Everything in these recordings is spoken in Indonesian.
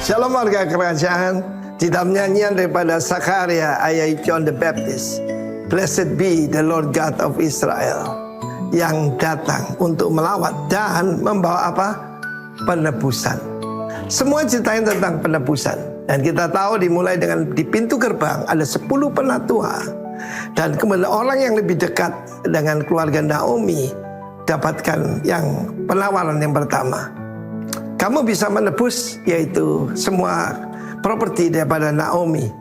Shalom warga kerajaan. Di dalam nyanyian daripada Zakaria ayat John the Baptist, Blessed be the Lord God of Israel, yang datang untuk melawat dan membawa apa? Penebusan. Semua ceritain tentang penebusan. Dan kita tahu dimulai dengan di pintu gerbang ada 10 penatua. Dan kemudian orang yang lebih dekat dengan keluarga Naomi dapatkan yang penawaran yang pertama. Kamu bisa menebus, yaitu semua properti daripada Naomi,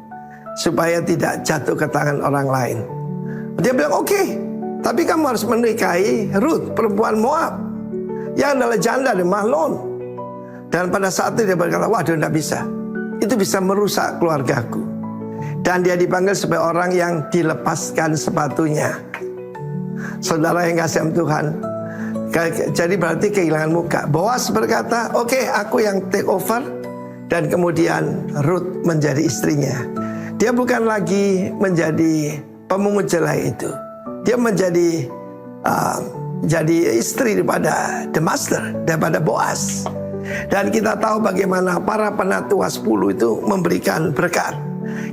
supaya tidak jatuh ke tangan orang lain. Dia bilang oke, tapi kamu harus menikahi Ruth, perempuan Moab, yang adalah janda di Mahlon. Dan pada saat itu dia berkata, waduh, tidak bisa. Itu bisa merusak keluargaku. Dan dia dipanggil sebagai orang yang dilepaskan sepatunya. Saudara yang kasih Tuhan, jadi berarti kehilangan muka. Boas berkata, oke, aku yang take over. Dan kemudian Ruth menjadi istrinya. Dia bukan lagi menjadi pemungut jelai itu. Dia menjadi jadi istri daripada the master, daripada Boas. Dan kita tahu bagaimana para penatua 10 itu memberikan berkat.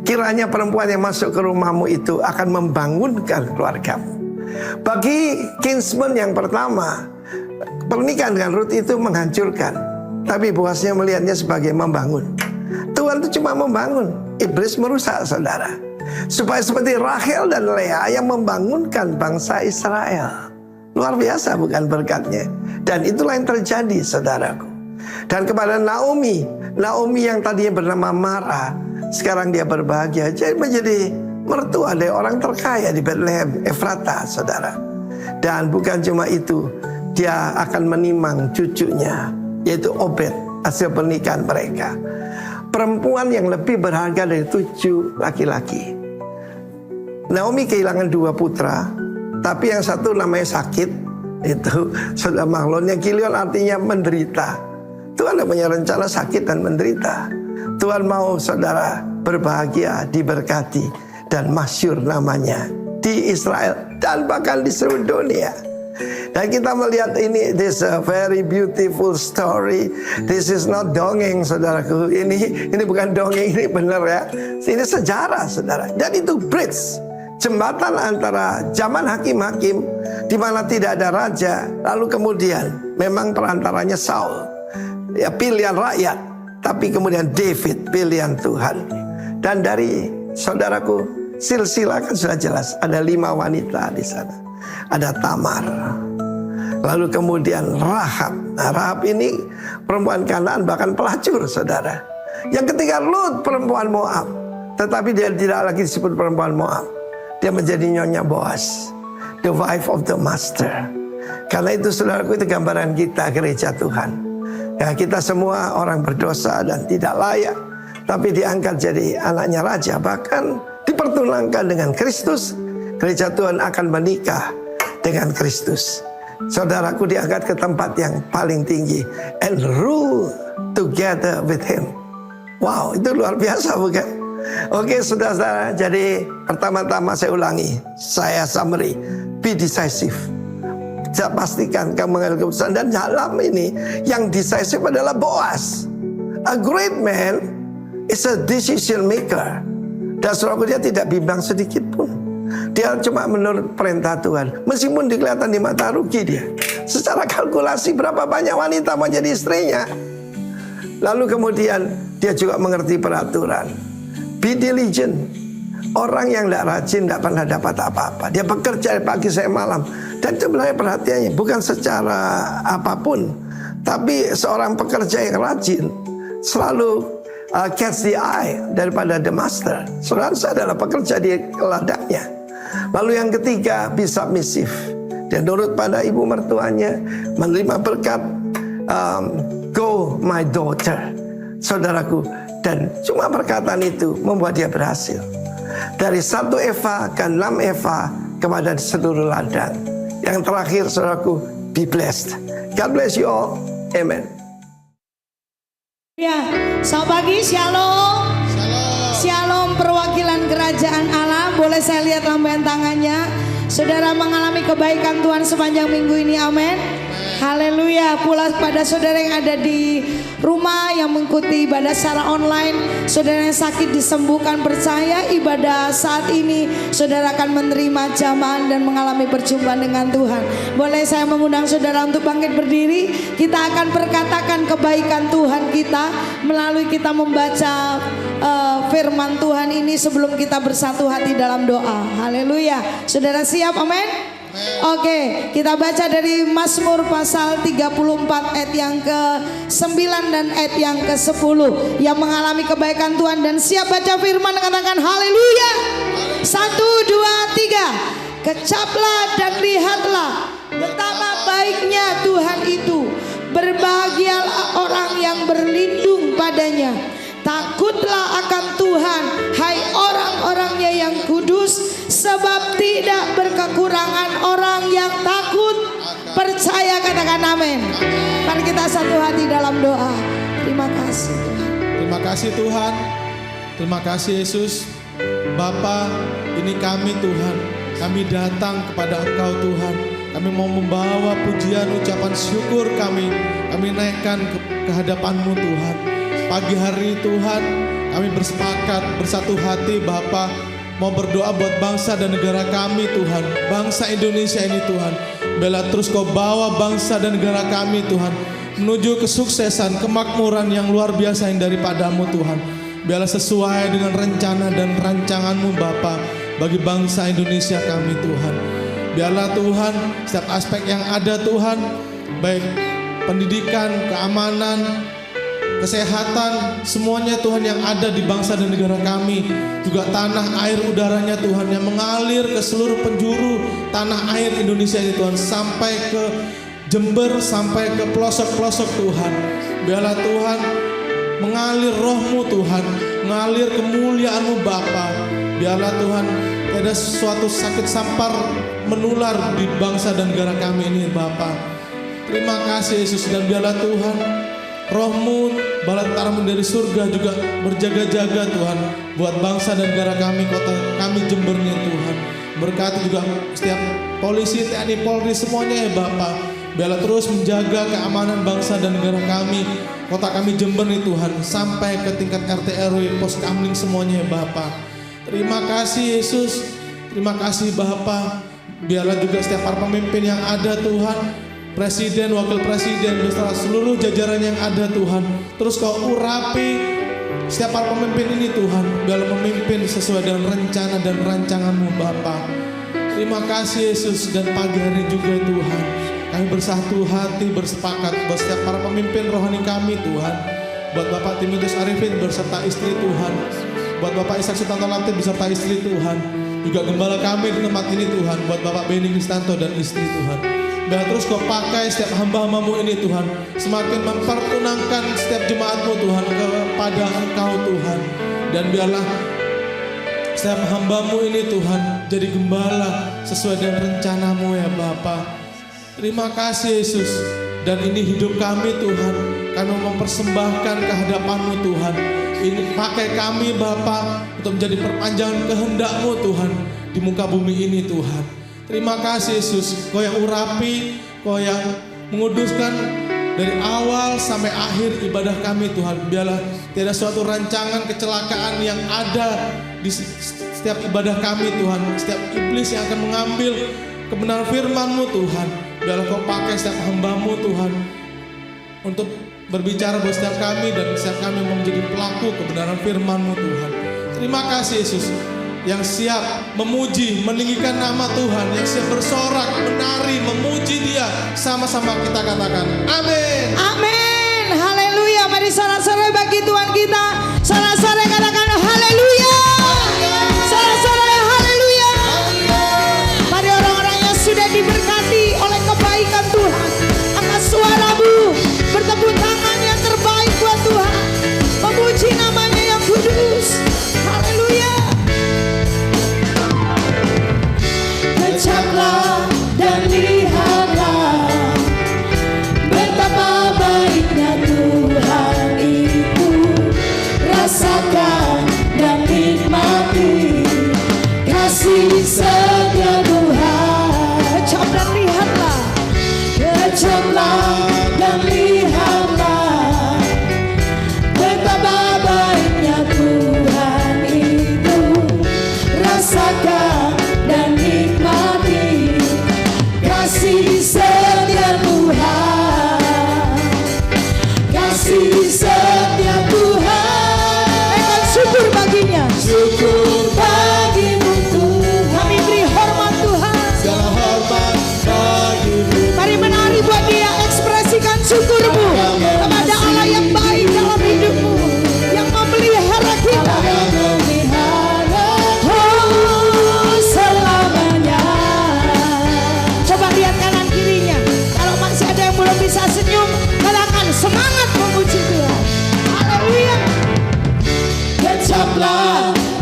Kiranya perempuan yang masuk ke rumahmu itu akan membangunkan keluargamu. Bagi kinsman yang pertama, pernikahan dengan Ruth itu menghancurkan, tapi Boasnya melihatnya sebagai membangun. Tuhan itu cuma membangun, iblis merusak, saudara. Supaya seperti Rahel dan Lea yang membangunkan bangsa Israel. Luar biasa bukan berkatnya. Dan itulah yang terjadi, saudaraku. Dan kepada Naomi yang tadinya bernama Mara, sekarang dia berbahagia, jadi menjadi mertua dari orang terkaya di Bethlehem Efrata, saudara. Dan bukan cuma itu, dia akan menimang cucunya, yaitu Obed, hasil pernikahan mereka. Perempuan yang lebih berharga dari 7 laki-laki. Naomi kehilangan 2 putra, tapi yang satu namanya sakit, itu saudara Mahlon. Yang Kilion artinya menderita. Tuhan ada punya rencana sakit dan menderita. Tuhan mau saudara berbahagia, diberkati, dan masyhur namanya di Israel dan bahkan di seluruh dunia. Dan kita melihat ini, this a very beautiful story. This is not dongeng, saudaraku. Ini bukan dongeng, ini benar ya. Ini sejarah, saudara. Dan itu bridge, jembatan antara zaman hakim-hakim di mana tidak ada raja, lalu kemudian memang perantaranya Saul, ya pilihan rakyat, tapi kemudian David pilihan Tuhan. Dan dari saudaraku, silsilah kan sudah jelas, ada 5 wanita di sana. Ada Tamar, lalu kemudian Rahab. Nah, Rahab ini perempuan Kanaan, bahkan pelacur, saudara. Yang ketiga Ruth, perempuan Moab. Tetapi dia tidak lagi disebut perempuan Moab, dia menjadi nyonya Boas, the wife of the master. Karena itu saudaraku, itu gambaran kita gereja Tuhan. Ya, kita semua orang berdosa dan tidak layak, tapi diangkat jadi anaknya raja, bahkan dipertunangkan dengan Kristus. Gereja Tuhan akan menikah dengan Kristus. Saudaraku diangkat ke tempat yang paling tinggi and rule together with him. Wow, itu luar biasa bukan? Oke, saudara-saudara, jadi pertama-tama saya ulangi, saya summary, be decisive. Saya pastikan kamu mengambil keputusan. Dan dalam ini yang decisive adalah Boas. A great man is a decision maker. Dan saudaraku, dia tidak bimbang sedikit pun. Dia cuma menurut perintah Tuhan. Meskipun kelihatan di mata rugi dia. Secara kalkulasi berapa banyak wanita mau jadi istrinya. Lalu kemudian dia juga mengerti peraturan. Be diligent. Orang yang tidak rajin tidak pernah dapat apa-apa. Dia bekerja pagi sampai malam. Dan itu sebenarnya perhatiannya bukan secara apapun, tapi seorang pekerja yang rajin selalu catch the eye daripada the master. Saudara, saya adalah pekerja di ladangnya. Lalu yang ketiga, be submissive. Dia nurut pada ibu mertuanya, menerima berkat. Go my daughter, saudaraku. Dan cuma perkataan itu membuat dia berhasil. Dari 1 Eva ke 6 Eva kepada seluruh ladang. Yang terakhir, saudaraku, be blessed. God bless you all. Amen. Ya, selamat pagi, shalom. Shalom. Shalom, perwakilan kerajaan Allah. Boleh saya lihat lambaian tangannya? Saudara mengalami kebaikan Tuhan sepanjang minggu ini, amin. Haleluya. Pula pada saudara yang ada di rumah yang mengikuti ibadah secara online, saudara yang sakit disembuhkan, percaya ibadah saat ini saudara akan menerima jamahan dan mengalami perjumpaan dengan Tuhan. Boleh saya mengundang saudara untuk bangkit berdiri. Kita akan perkatakan kebaikan Tuhan kita melalui kita membaca firman Tuhan ini sebelum kita bersatu hati dalam doa. Haleluya. Saudara siap? Amin. Oke, kita baca dari Mazmur pasal 34 ayat yang ke-9 dan ayat yang ke-10 yang mengalami kebaikan Tuhan dan siap baca firman katakan haleluya. 1, 2, 3. Kecaplah dan lihatlah betapa baiknya Tuhan itu. Berbahagialah orang yang berlindung padanya. Takutlah akan Tuhan, hai orang-orangnya yang kudus, sebab tidak berkekurangan orang yang takut. Percaya, katakan amin. Mari kita satu hati dalam doa. Terima kasih Tuhan. Terima kasih Tuhan. Terima kasih Yesus. Bapa, ini kami Tuhan. Kami datang kepada Engkau Tuhan. Kami mau membawa pujian, ucapan syukur kami naikkan ke hadapan-Mu Tuhan. Pagi hari Tuhan, kami bersepakat bersatu hati Bapa mau berdoa buat bangsa dan negara kami Tuhan. Bangsa Indonesia ini Tuhan, biarlah terus Kau bawa bangsa dan negara kami Tuhan menuju kesuksesan, kemakmuran yang luar biasa yang daripada-Mu Tuhan. Biarlah sesuai dengan rencana dan rancangan-Mu Bapa bagi bangsa Indonesia kami Tuhan. Biarlah Tuhan setiap aspek yang ada Tuhan, baik pendidikan, keamanan, kesehatan, semuanya Tuhan yang ada di bangsa dan negara kami, juga tanah, air, udaranya Tuhan yang mengalir ke seluruh penjuru tanah air Indonesia ini Tuhan, sampai ke Jember, sampai ke pelosok-pelosok Tuhan. Biarlah Tuhan mengalir roh-Mu Tuhan, mengalir kemuliaan-Mu Bapa. Biarlah Tuhan ada suatu sakit sampar menular di bangsa dan negara kami ini Bapa. Terima kasih Yesus, dan biarlah Tuhan Roh-Mu, bala tentara-Mu dari surga juga berjaga-jaga Tuhan buat bangsa dan negara kami, kota kami Jember ini Tuhan. Berkati juga setiap polisi, TNI, Polri semuanya ya Bapa. Biarlah terus menjaga keamanan bangsa dan negara kami, kota kami Jember ini Tuhan, sampai ke tingkat RT RW, pos kamling semuanya ya Bapa. Terima kasih Yesus, terima kasih Bapa. Biarlah juga setiap para pemimpin yang ada Tuhan, Presiden, Wakil Presiden, beserta seluruh jajaran yang ada Tuhan, terus Kau urapi setiap para pemimpin ini Tuhan, biarlah memimpin sesuai dengan rencana dan rancangan-Mu Bapa. Terima kasih Yesus, dan pagi hari juga Tuhan kami bersatu hati bersepakat buat setiap para pemimpin rohani kami Tuhan, buat Bapak Timotius Arifin beserta istri Tuhan, buat Bapak Ishak Sutanto Latif beserta istri Tuhan, juga gembala kami di tempat ini Tuhan, buat Bapak Beni Kristanto dan istri Tuhan. Biar terus Kau pakai setiap hamba-hamba-Mu ini Tuhan, semakin mempertunangkan setiap jemaat-Mu Tuhan kepada Engkau Tuhan. Dan biarlah setiap hamba-Mu ini Tuhan jadi gembala sesuai dengan rencana-Mu ya Bapa. Terima kasih Yesus, dan ini hidup kami Tuhan, kami mempersembahkan ke hadapan-Mu Tuhan. Ini pakai kami Bapa untuk menjadi perpanjangan kehendak-Mu Tuhan di muka bumi ini Tuhan. Terima kasih Yesus, Kau yang urapi, Kau yang menguduskan dari awal sampai akhir ibadah kami Tuhan. Biarlah tiada suatu rancangan kecelakaan yang ada di setiap ibadah kami Tuhan. Setiap iblis yang akan mengambil kebenaran firman-Mu Tuhan, biarlah Kau pakai setiap hamba-Mu Tuhan untuk berbicara buat setiap kami, dan setiap kami menjadi pelaku kebenaran firman-Mu Tuhan. Terima kasih Yesus, yang siap memuji, meninggikan nama Tuhan, yang siap bersorak, menari, memuji Dia. Sama-sama kita katakan amin. Amin. Haleluya. Mari sorak-sorai bagi Tuhan kita. Sorak-sorai katakan haleluya. Sorak-sorai haleluya. Mari orang-orang yang sudah diberkati oleh kebaikan Tuhan, angkat suaramu, bertepuk tangan yang terbaik buat Tuhan, memuji namanya yang kudus. Haleluya. Kecaplah dan lihatlah betapa baiknya Tuhan itu. Rasakan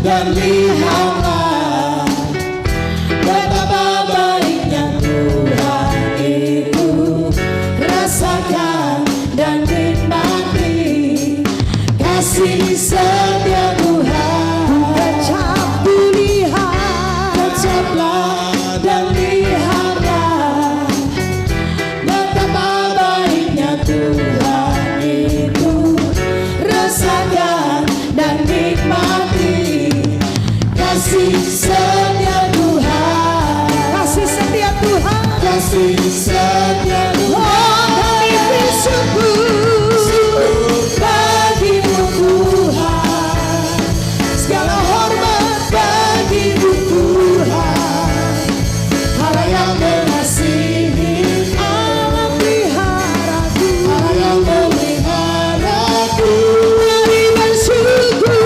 dan lihatlah betapa baiknya Tuhan itu. Rasakan dan nikmati kasih setia Tuhan. Kecap lihat, kecaplah dan lihatlah betapa baiknya Tuhan itu. Rasakan dan nikmati kasih setia Tuhan. Kasih setia Tuhan. Kasih setia Tuhan. Oh, kami bersyukur bagimu Tuhan. Segala hormat bagimu Tuhan. Allah yang mengasihi, Allah peliharaku, Allah yang memeliharaku. Kami bersyukur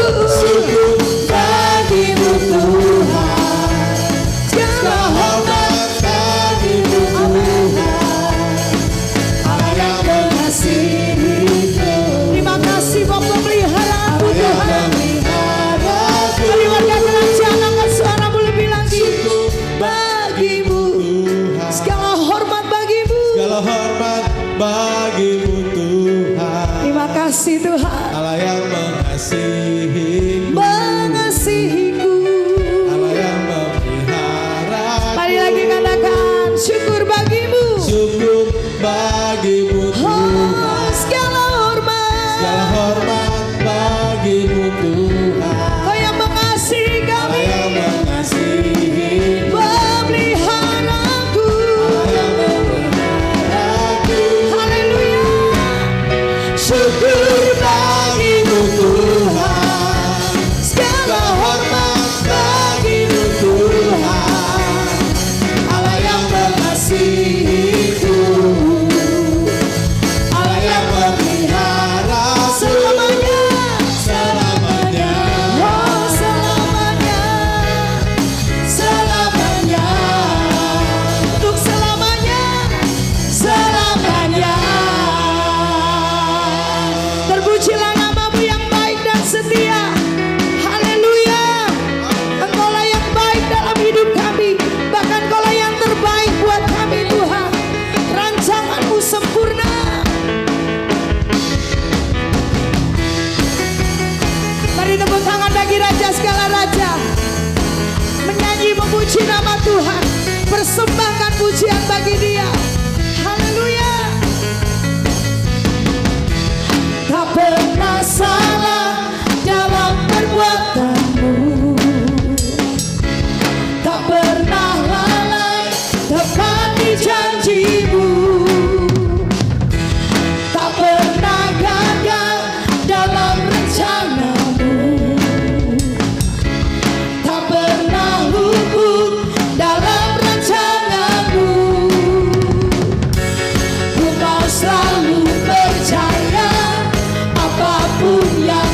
bagimu Tuhan. Segala hormat bagimu Tuhan. Allah yang mengasihi. Terima kasih Bapak peliharaku Tuhan. Keluarga kerajaan angkat suaramu lebih lagi. Bagimu segala hormat bagimu. Segala hormat bagimu Tuhan. Terima kasih Tuhan. Allah yang mengasihiku, Mengasihiku. Allah yang memeliharaku. Mari lagi katakan syukur bagimu. Syukur bagimu Oh, Tuhan. segala Segala hormat. hormat bagimu Tuhan. Kau yang mengasihi Allah kami. yang mengasihi, Memeliharaku. Allah yang memeliharaku. Haleluya. Syukur bagimu Tuhan. Segala hormat bagimu Tuhan. Allah yang mengasihiku, Allah yang memelihara Selamanya. selamanya, Oh, selamanya. selamanya, Untuk selamanya. selamanya. Terpujilah namamu yang baik dan setia. Haleluya. Engkaulah yang baik dalam hidup kami. Bahkan Engkaulah yang terbaik buat kami Tuhan. Rancanganmu sempurna. Mari tepuk tangan bagi Raja segala Raja. Menyanyi memuji nama Tuhan. Persembahkan pujian bagi Dia. Haleluya. Tak pernah salah dalam perbuatanmu, tak pernah lalai tepati janjimu, tak pernah gagal dalam rencanamu, tak pernah luput dalam rencanamu. Ku mau selalu percaya apapun yang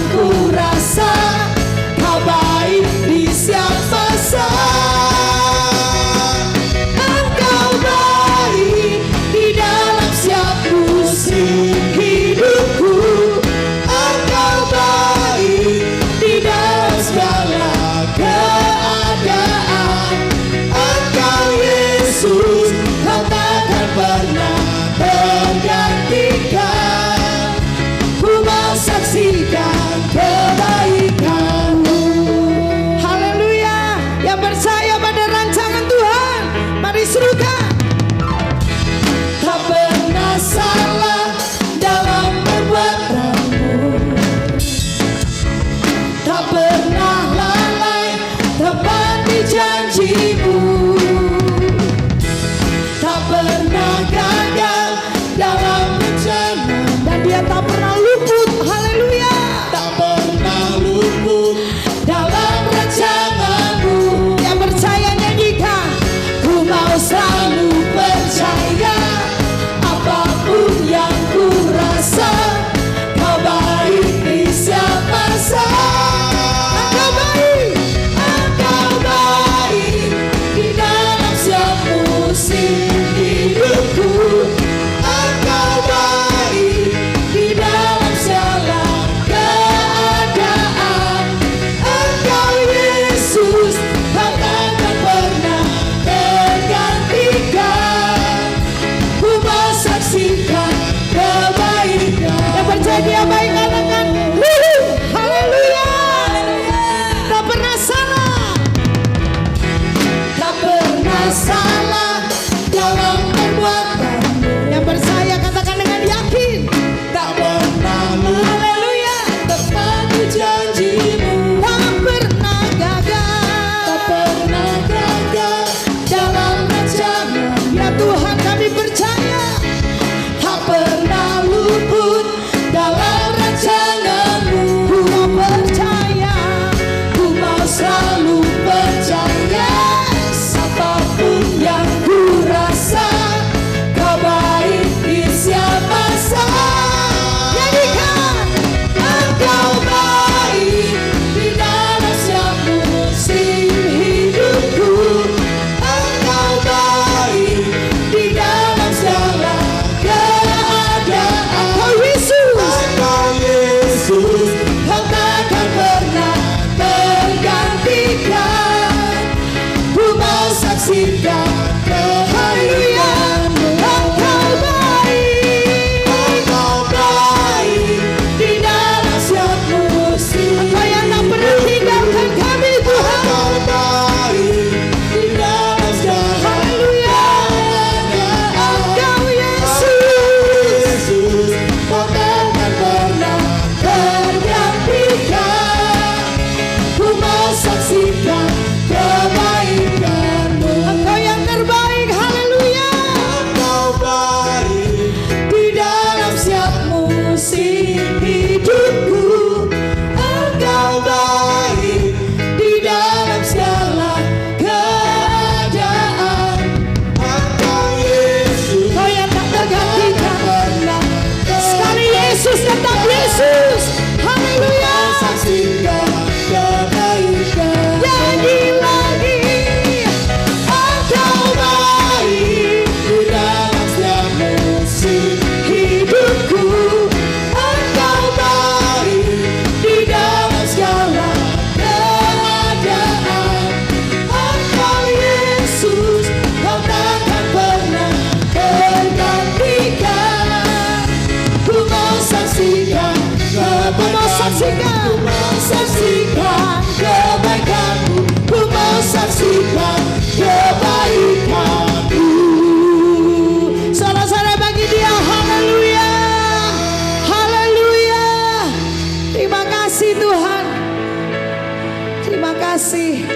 Terima kasih.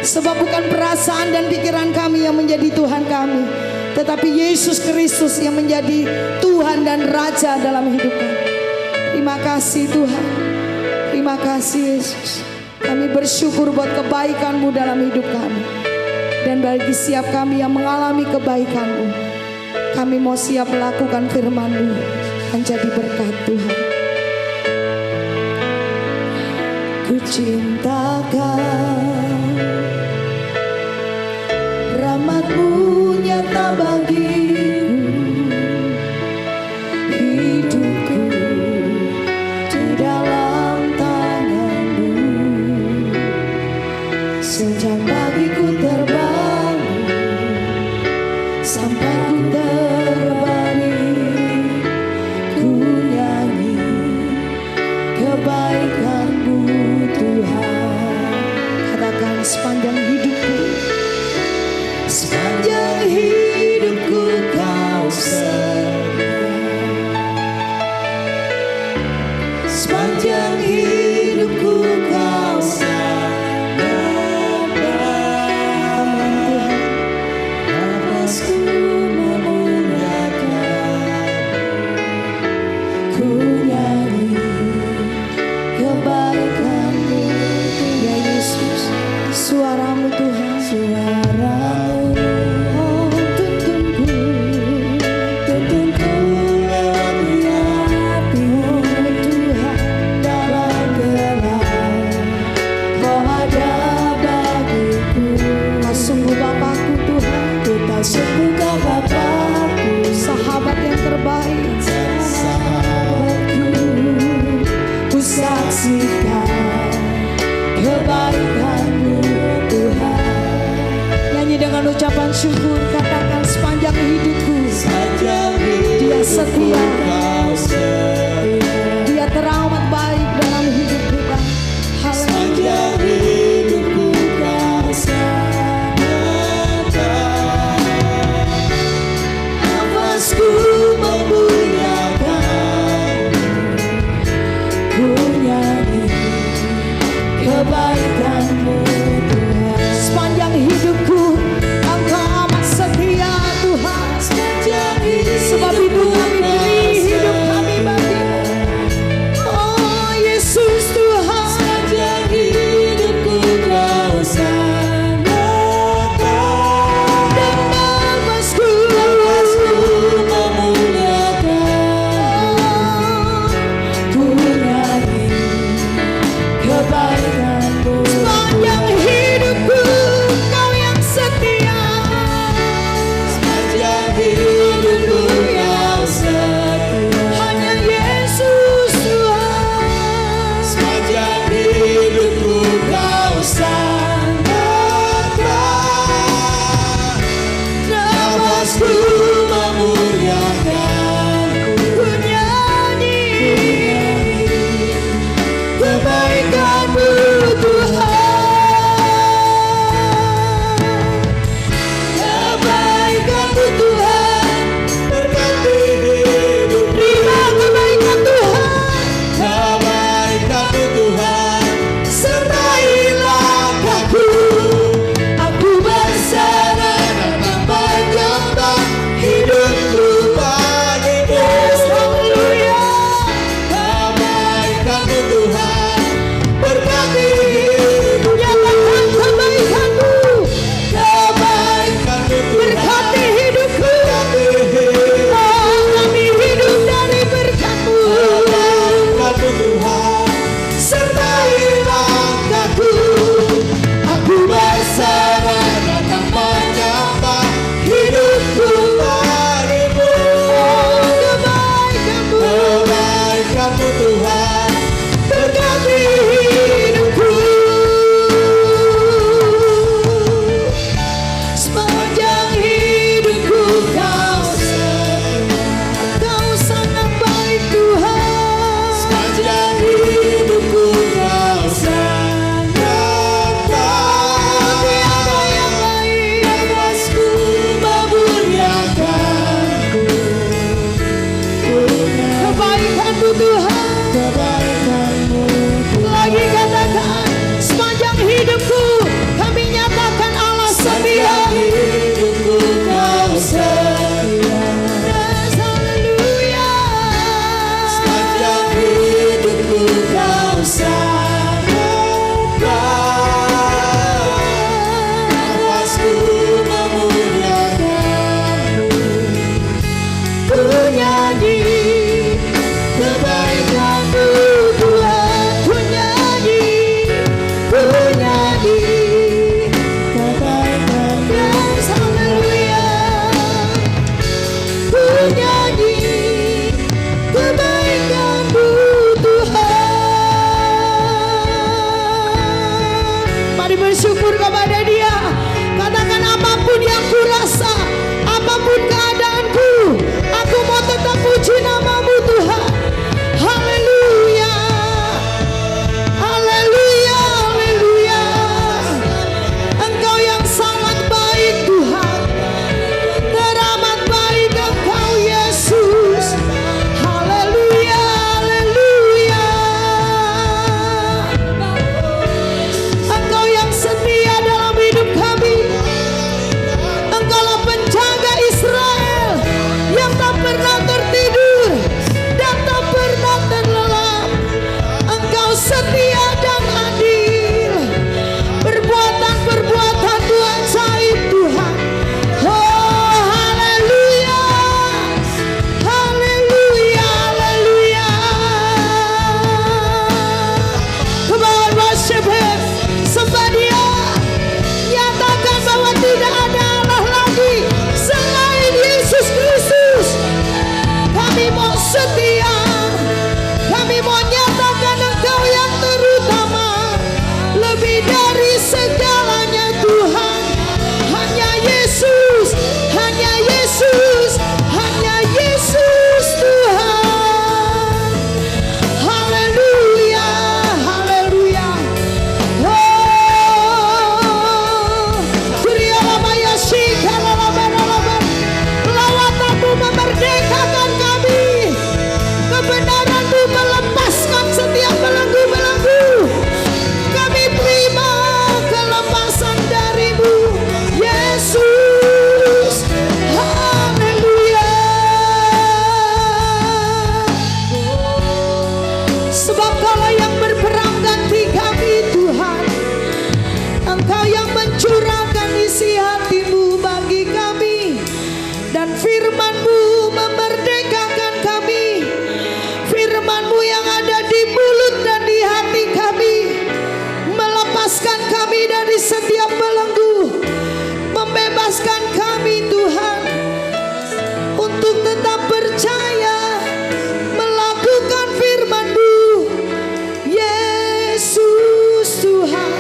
Sebab bukan perasaan dan pikiran kami yang menjadi Tuhan kami, tetapi Yesus Kristus yang menjadi Tuhan dan Raja dalam hidup kami. Terima kasih Tuhan. Terima kasih Yesus. Kami bersyukur buat kebaikan-Mu dalam hidup kami. Dan bagi setiap kami yang mengalami kebaikan-Mu, kami mau siap melakukan firman-Mu menjadi berkat Tuhan. Ku cinta Kau, rahmat-Mu nyata bagiku, hidupku di dalam tangan-Mu. Sejak pagiku terbangun sampai ku terbaring, ku nyanyi kebaikan-Mu Tuhan. Katakan sepanjang hidupku, sepanjang hidupku Kau setia, sepanjang hidupku Kau setia. Nafasku memuliakan, ku nyanyi kebaikan-Mu ya Yesus. Suara-Mu Tuhan, suara-Mu, oh tuntunku, tuntunku lewati hati-Mu Tuhan. Dalam gelap Kau ada bagiku. Kau sungguh Bapakku Tuhan, Ku tak sungguh Kau Bapakku, sahabat yang terbaik, sahabatku. Ku saksikan kebaikan-Mu Tuhan. Nyanyi dengan ucapan syukur, katakan sepanjang hidupku Dia setia, Dia teramat baik dalam hidup kita. Haleluya. Nafasku memuliakan, ku nyanyi kebaikan-Mu Tuhan. Sepanjang hidupku Engkau amat setia Tuhan. Sebab itu kami beri hidup kami bagi puji namamu Tuhan. Haleluya, haleluya, haleluya. Engkau yang sangat baik Tuhan, teramat baik Engkau Yesus. Haleluya, haleluya. Engkau yang setia dalam hidup kami. Engkaulah penjaga Israel yang tak pernah tertidur dan tak pernah terlelap. Engkau setia dan adil. Perbuatan-perbuatan-Mu ajaib Tuhan. Oh, haleluya, haleluya, haleluya. Come on, worship Him. Sembah Dia. Nyatakan bahwa tidak ada Allah lagi selain Yesus Kristus. Kami mau setia. Kami mau nyatakan Engkau yang terutama, lebih dari segalanya Tuhan. Hanya Yesus, hanya Yesus, hanya Yesus Tuhan. Haleluya, haleluya. Oh, Kuriyalamaya Shikalalabalaban. Lawatanmu memerdekakan kami. Kebenaran-Mu melepaskan setiap belenggu-belenggu. Kami terima kelepasan dari-Mu, Yesus. Haleluya. Sebab Kaulah yang berperang ganti kami Tuhan. Engkau yang mencurahkan isi hati-Mu bagi kami. Dan firman-Mu memerdekakan kami. Firman-Mu yang ada di mulut dan di hati kami, melepaskan kami dari setiap belenggu, membebaskan kami Tuhan untuk tetap percaya melakukan firman-Mu, Yesus Tuhan.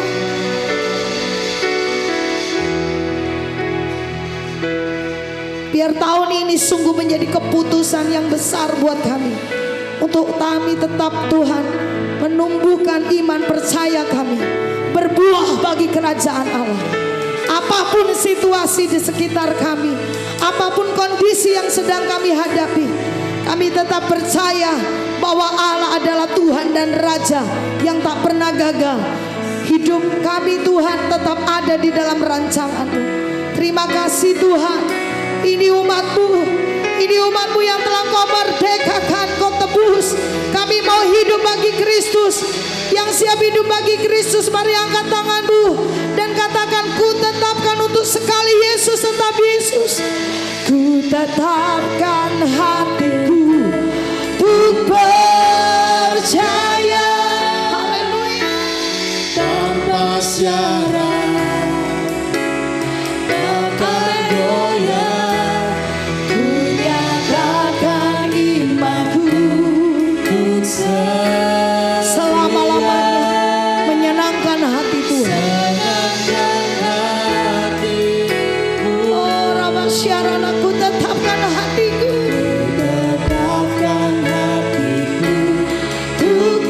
Biar tahun ini sungguh menjadi keputusan yang besar buat kami, untuk kami tetap Tuhan menumbuhkan iman percaya kami, berbuah bagi kerajaan Allah. Apapun situasi di sekitar kami, apapun kondisi yang sedang kami hadapi, kami tetap percaya bahwa Allah adalah Tuhan dan Raja yang tak pernah gagal. Hidup kami Tuhan tetap ada di dalam rancangan-Mu. Terima kasih Tuhan. Ini umat-Mu, ini umat-Mu yang telah Kau merdekakan, Kau tebus. Kami mau hidup bagi Kristus. Yang siap hidup bagi Kristus, mari angkat tangan-Mu dan katakan, ku tetapkan untuk sekali Yesus, tetap Yesus. Ku tetapkan hatiku untuk percaya. Haleluya. Tanpa syarat takkan goyah, Ku nyatakan imanku ku selama-lamanya menyenangkan hati Tuhan. Oh Ramasyarana, ku tetapkan hatiku, tetapkan hatiku untuk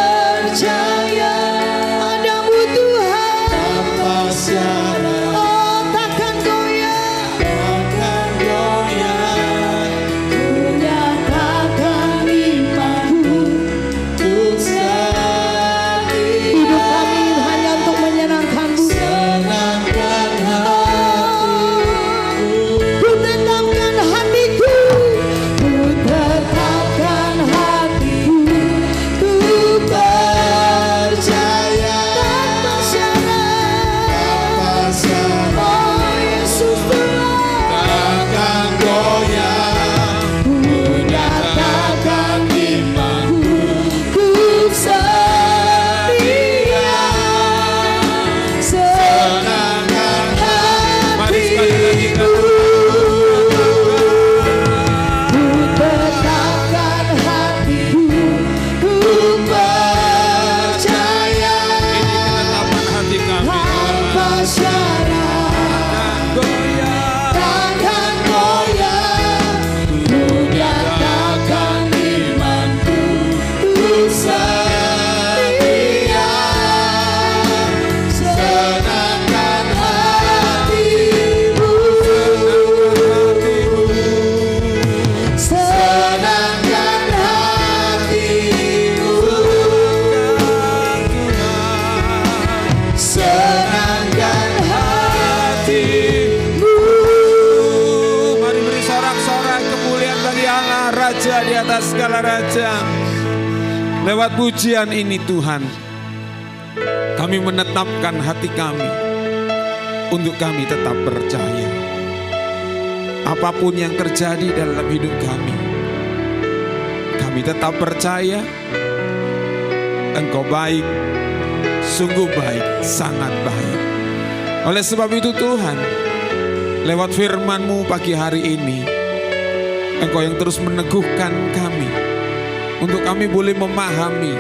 percaya padamu Tuhan. senangkan hatimu. Mari beri sorak-sorak kemuliaan bagi Allah, Raja di atas segala raja. Lewat pujian ini Tuhan, kami menetapkan hati kami untuk kami tetap percaya. Apapun yang terjadi dalam hidup kami tetap percaya Engkau baik, sungguh baik, sangat baik. Oleh sebab itu Tuhan, lewat firman-Mu pagi hari ini, Engkau yang terus meneguhkan kami, untuk kami boleh memahami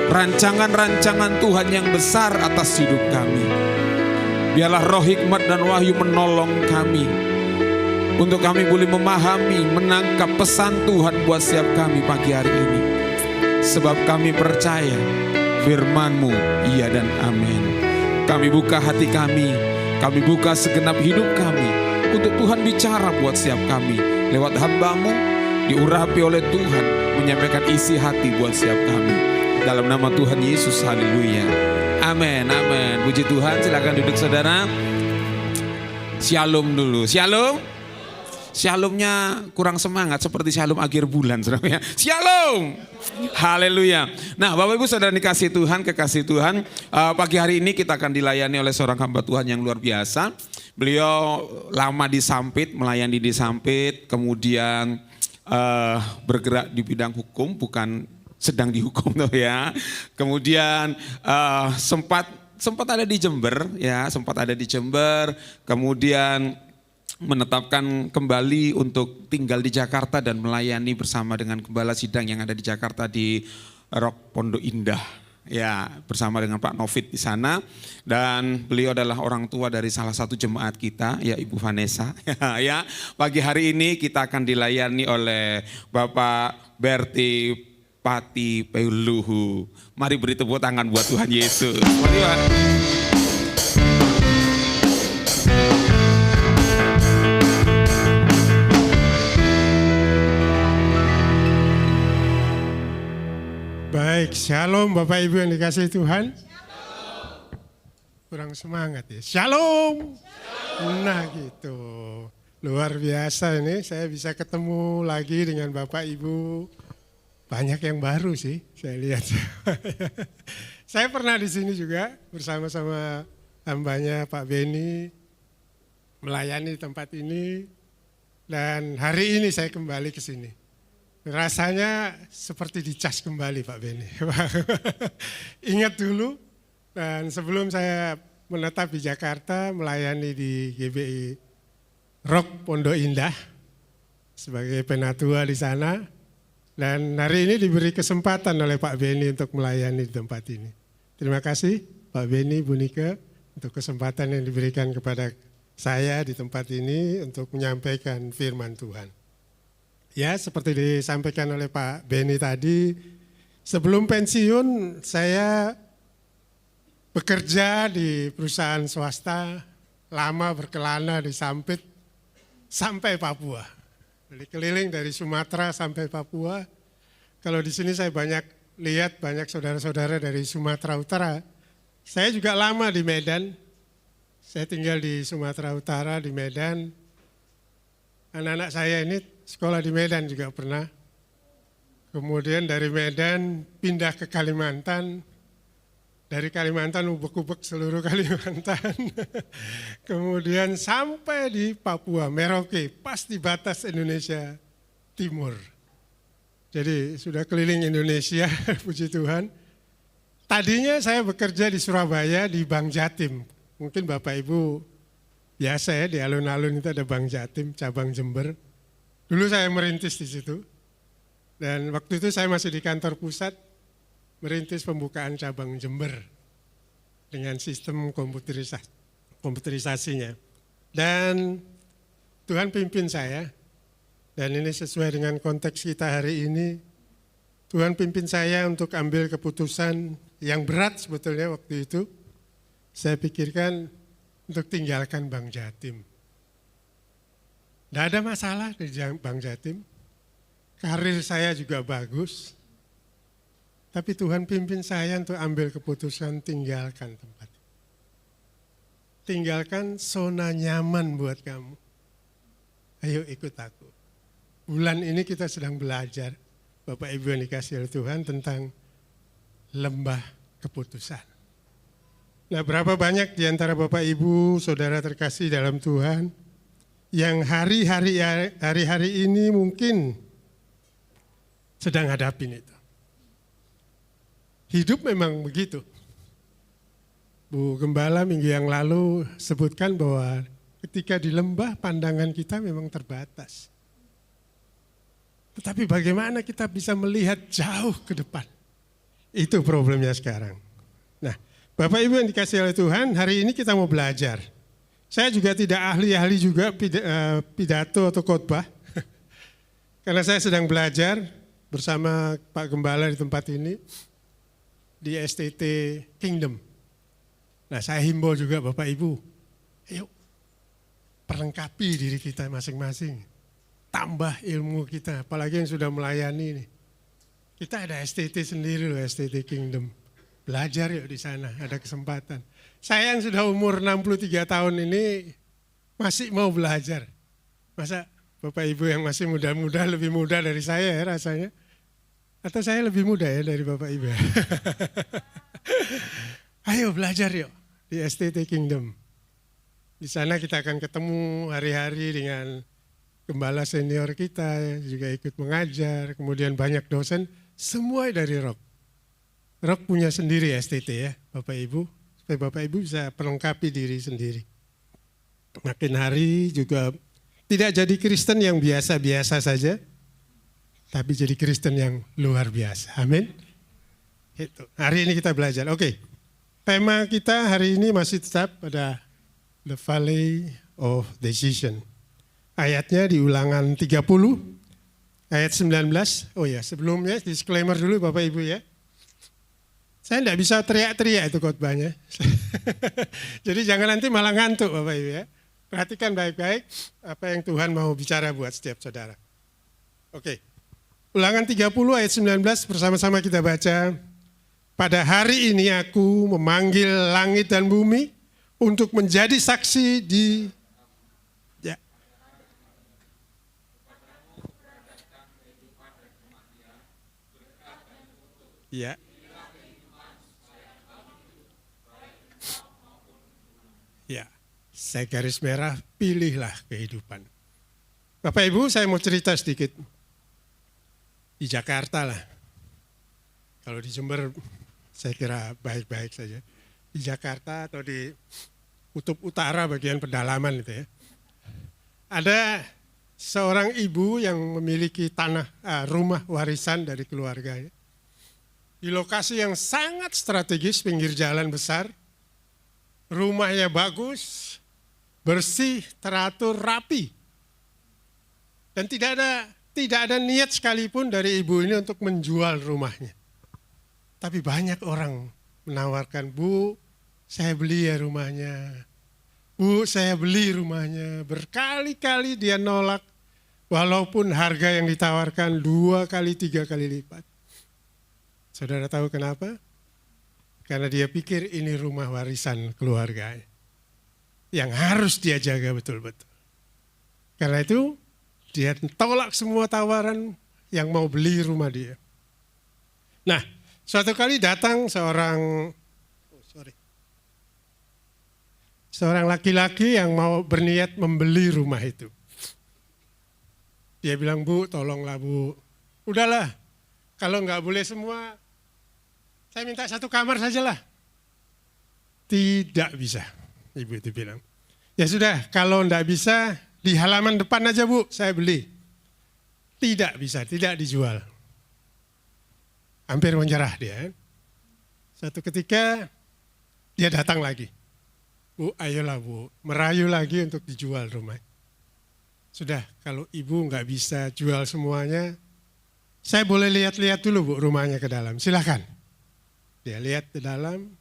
rancangan-rancangan Tuhan yang besar atas hidup kami. Biarlah roh hikmat dan wahyu menolong kami, untuk kami boleh memahami, menangkap pesan Tuhan buat setiap kami pagi hari ini. Sebab kami percaya firman-Mu iya dan amin. Kami buka hati kami buka segenap hidup kami, untuk Tuhan bicara buat setiap kami. Lewat hamba-Mu, diurapi oleh Tuhan, menyampaikan isi hati buat setiap kami. Dalam nama Tuhan Yesus, haleluya. Amin, amin. Puji Tuhan, silakan duduk saudara. Shalom dulu, shalom. Shalomnya kurang semangat seperti shalom akhir bulan, saudara. Shalom, haleluya. Nah, Bapak Ibu saudara dikasih Tuhan, kekasih Tuhan, pagi hari ini kita akan dilayani oleh seorang hamba Tuhan yang luar biasa. Beliau lama di Sampit, melayani di Sampit, kemudian bergerak di bidang hukum, bukan sedang dihukum tuh ya. Kemudian sempat ada di Jember, ya, sempat ada di Jember, kemudian menetapkan kembali untuk tinggal di Jakarta dan melayani bersama dengan gembala sidang yang ada di Jakarta di Rock Pondok Indah, ya, bersama dengan Pak Novit di sana. Dan beliau adalah orang tua dari salah satu jemaat kita, ya, Ibu Vanessa. Ya, pagi hari ini kita akan dilayani oleh Bapak Berti Pati Peuluhu. Mari beri tepuk tangan buat Tuhan Yesus. Mari, Pak. Baik, shalom Bapak Ibu yang dikasihi Tuhan. Kurang semangat ya. Shalom. Nah gitu. Luar biasa ini, saya bisa ketemu lagi dengan Bapak Ibu. Banyak yang baru sih, saya lihat. Saya pernah di sini juga bersama-sama hambanya Pak Beni, melayani tempat ini. Dan hari ini saya kembali ke sini. Rasanya seperti dicas kembali Pak Beni. Ingat dulu, dan sebelum saya menetap di Jakarta, melayani di GBI Rock Pondok Indah sebagai penatua di sana. Dan hari ini diberi kesempatan oleh Pak Beni untuk melayani di tempat ini. Terima kasih Pak Beni, Bu Nika, untuk kesempatan yang diberikan kepada saya di tempat ini untuk menyampaikan firman Tuhan. Ya, seperti disampaikan oleh Pak Beni tadi, sebelum pensiun saya bekerja di perusahaan swasta, lama berkelana di Sampit sampai Papua. Jadi keliling dari Sumatera sampai Papua. Kalau di sini saya banyak lihat banyak saudara-saudara dari Sumatera Utara. Saya juga lama di Medan. Saya tinggal di Sumatera Utara, di Medan. Anak-anak saya ini sekolah di Medan juga pernah. Kemudian dari Medan pindah ke Kalimantan. Dari Kalimantan ubek-ubek seluruh Kalimantan. Kemudian sampai di Papua, Merauke, pas di batas Indonesia Timur. Jadi sudah keliling Indonesia, puji Tuhan. Tadinya saya bekerja di Surabaya di Bank Jatim. Mungkin Bapak Ibu biasa ya, di alun-alun itu ada Bank Jatim, cabang Jember. Dulu saya merintis di situ, dan waktu itu saya masih di kantor pusat, merintis pembukaan cabang Jember dengan sistem komputerisasinya. Dan Tuhan pimpin saya, dan ini sesuai dengan konteks kita hari ini, Tuhan pimpin saya untuk ambil keputusan yang berat sebetulnya waktu itu. Saya pikirkan untuk tinggalkan Bank Jatim. Tidak ada masalah di Bank Jatim, karir saya juga bagus, tapi Tuhan pimpin saya untuk ambil keputusan tinggalkan tempat. tinggalkan zona nyaman buat kamu. Ayo ikut aku. Bulan ini kita sedang belajar, Bapak Ibu yang dikasihi oleh Tuhan, tentang lembah keputusan. Nah, berapa banyak di antara Bapak Ibu, saudara terkasih dalam Tuhan, yang hari-hari ini mungkin sedang hadapin itu. Hidup memang begitu. Bu Gembala minggu yang lalu sebutkan bahwa ketika di lembah pandangan kita memang terbatas. Tetapi bagaimana kita bisa melihat jauh ke depan? Itu problemnya sekarang. Nah, Bapak Ibu yang dikasihi oleh Tuhan, hari ini kita mau belajar. Saya juga tidak ahli-ahli juga pidato atau khotbah. Karena saya sedang belajar bersama Pak Gembala di tempat ini, di STT Kingdom. Nah, saya himbau juga Bapak Ibu, ayo perlengkapi diri kita masing-masing. Tambah ilmu kita, apalagi yang sudah melayani nih. Kita ada STT sendiri loh, STT Kingdom. Belajar yuk di sana, ada kesempatan. Saya yang sudah umur 63 tahun ini masih mau belajar. Masa Bapak Ibu yang masih muda-muda lebih muda dari saya ya rasanya? Atau saya lebih muda ya dari Bapak Ibu? Ayo belajar yuk di STT Kingdom. Di sana kita akan ketemu hari-hari dengan gembala senior kita, juga ikut mengajar, kemudian banyak dosen, semua dari Rock. Rock punya sendiri STT ya Bapak Ibu, supaya Bapak Ibu bisa perlengkapi diri sendiri. Makin hari juga tidak jadi Kristen yang biasa-biasa saja, tapi jadi Kristen yang luar biasa. Amin. Itu. Hari ini kita belajar. Oke. Tema kita hari ini masih tetap pada The Valley of Decision. Ayatnya di Ulangan 30 ayat 19. Oh ya, sebelumnya disclaimer dulu Bapak Ibu ya. Saya tidak bisa teriak-teriak itu khotbahnya. Jadi jangan nanti malah ngantuk Bapak Ibu ya. Perhatikan baik-baik apa yang Tuhan mau bicara buat setiap saudara. Oke. Ulangan 30 ayat 19 bersama-sama kita baca. Pada hari ini aku memanggil langit dan bumi untuk menjadi saksi di... Ya. Ya, saya garis merah, pilihlah kehidupan. Bapak Ibu, saya mau cerita sedikit. Di Jakarta lah. Kalau di Jember, saya kira baik-baik saja. Di Jakarta atau di kutub utara bagian pedalaman itu ya. Ada seorang ibu yang memiliki rumah warisan dari keluarganya. Di lokasi yang sangat strategis, pinggir jalan besar. Rumahnya bagus, bersih, teratur, rapi. Dan tidak ada niat sekalipun dari ibu ini untuk menjual rumahnya. Tapi banyak orang menawarkan, Bu, saya beli ya rumahnya. Bu, saya beli rumahnya. Berkali-kali dia nolak, walaupun harga yang ditawarkan 2 kali, 3 kali lipat. Saudara tahu kenapa? Karena dia pikir ini rumah warisan keluarga yang harus dia jaga betul-betul. Karena itu dia tolak semua tawaran yang mau beli rumah dia. Nah, suatu kali datang seorang laki-laki yang mau berniat membeli rumah itu. Dia bilang, Bu, tolonglah Bu. Udahlah, kalau nggak boleh semua, saya minta 1 kamar sajalah. Tidak bisa, ibu itu bilang. Ya sudah, kalau enggak bisa, di halaman depan aja Bu, saya beli. Tidak bisa, tidak dijual. Hampir menyerah dia. Satu ketika, dia datang lagi. Bu, ayolah Bu, merayu lagi untuk dijual rumah. Sudah, kalau ibu enggak bisa jual semuanya, saya boleh lihat-lihat dulu Bu rumahnya ke dalam, silakan. Dia lihat ke dalam,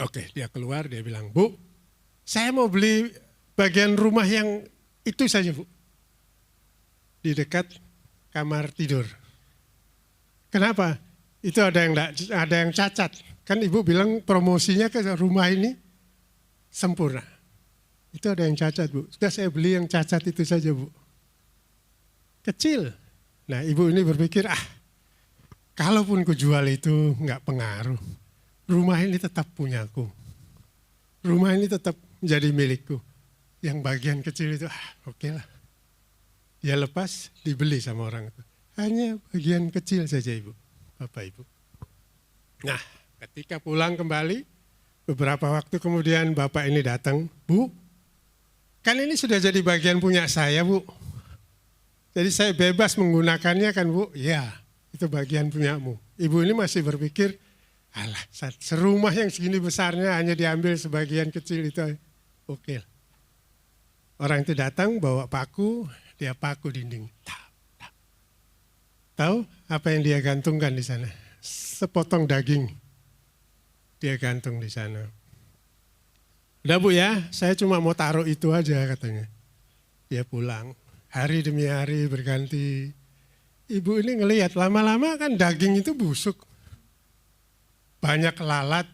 oke, dia keluar, dia bilang, Bu, saya mau beli bagian rumah yang itu saja Bu. Di dekat kamar tidur. Kenapa? Itu ada yang cacat. Kan ibu bilang promosinya ke rumah ini sempurna. Itu ada yang cacat, Bu. Sudah saya beli yang cacat itu saja, Bu. Kecil. Nah, ibu ini berpikir, kalaupun ku jual itu nggak pengaruh. Rumah ini tetap punyaku. Rumah ini tetap menjadi milikku. Yang bagian kecil itu, oke lah. Dia lepas, dibeli sama orang itu. Hanya bagian kecil saja, Ibu. Bapak, Ibu. Nah, ketika pulang kembali, beberapa waktu kemudian bapak ini datang, Bu, kan ini sudah jadi bagian punya saya, Bu. Jadi saya bebas menggunakannya kan, Bu? Ya, itu bagian punyamu. Ibu ini masih berpikir, alah, serumah yang segini besarnya hanya diambil sebagian kecil itu, oke. Orang itu datang bawa paku, dia paku dinding. Tahu apa yang dia gantungkan di sana? Sepotong daging. Dia gantung di sana. Udah, Bu ya, saya cuma mau taruh itu aja katanya. Dia pulang. Hari demi hari berganti. Ibu ini ngelihat lama-lama kan daging itu busuk. Banyak lalat.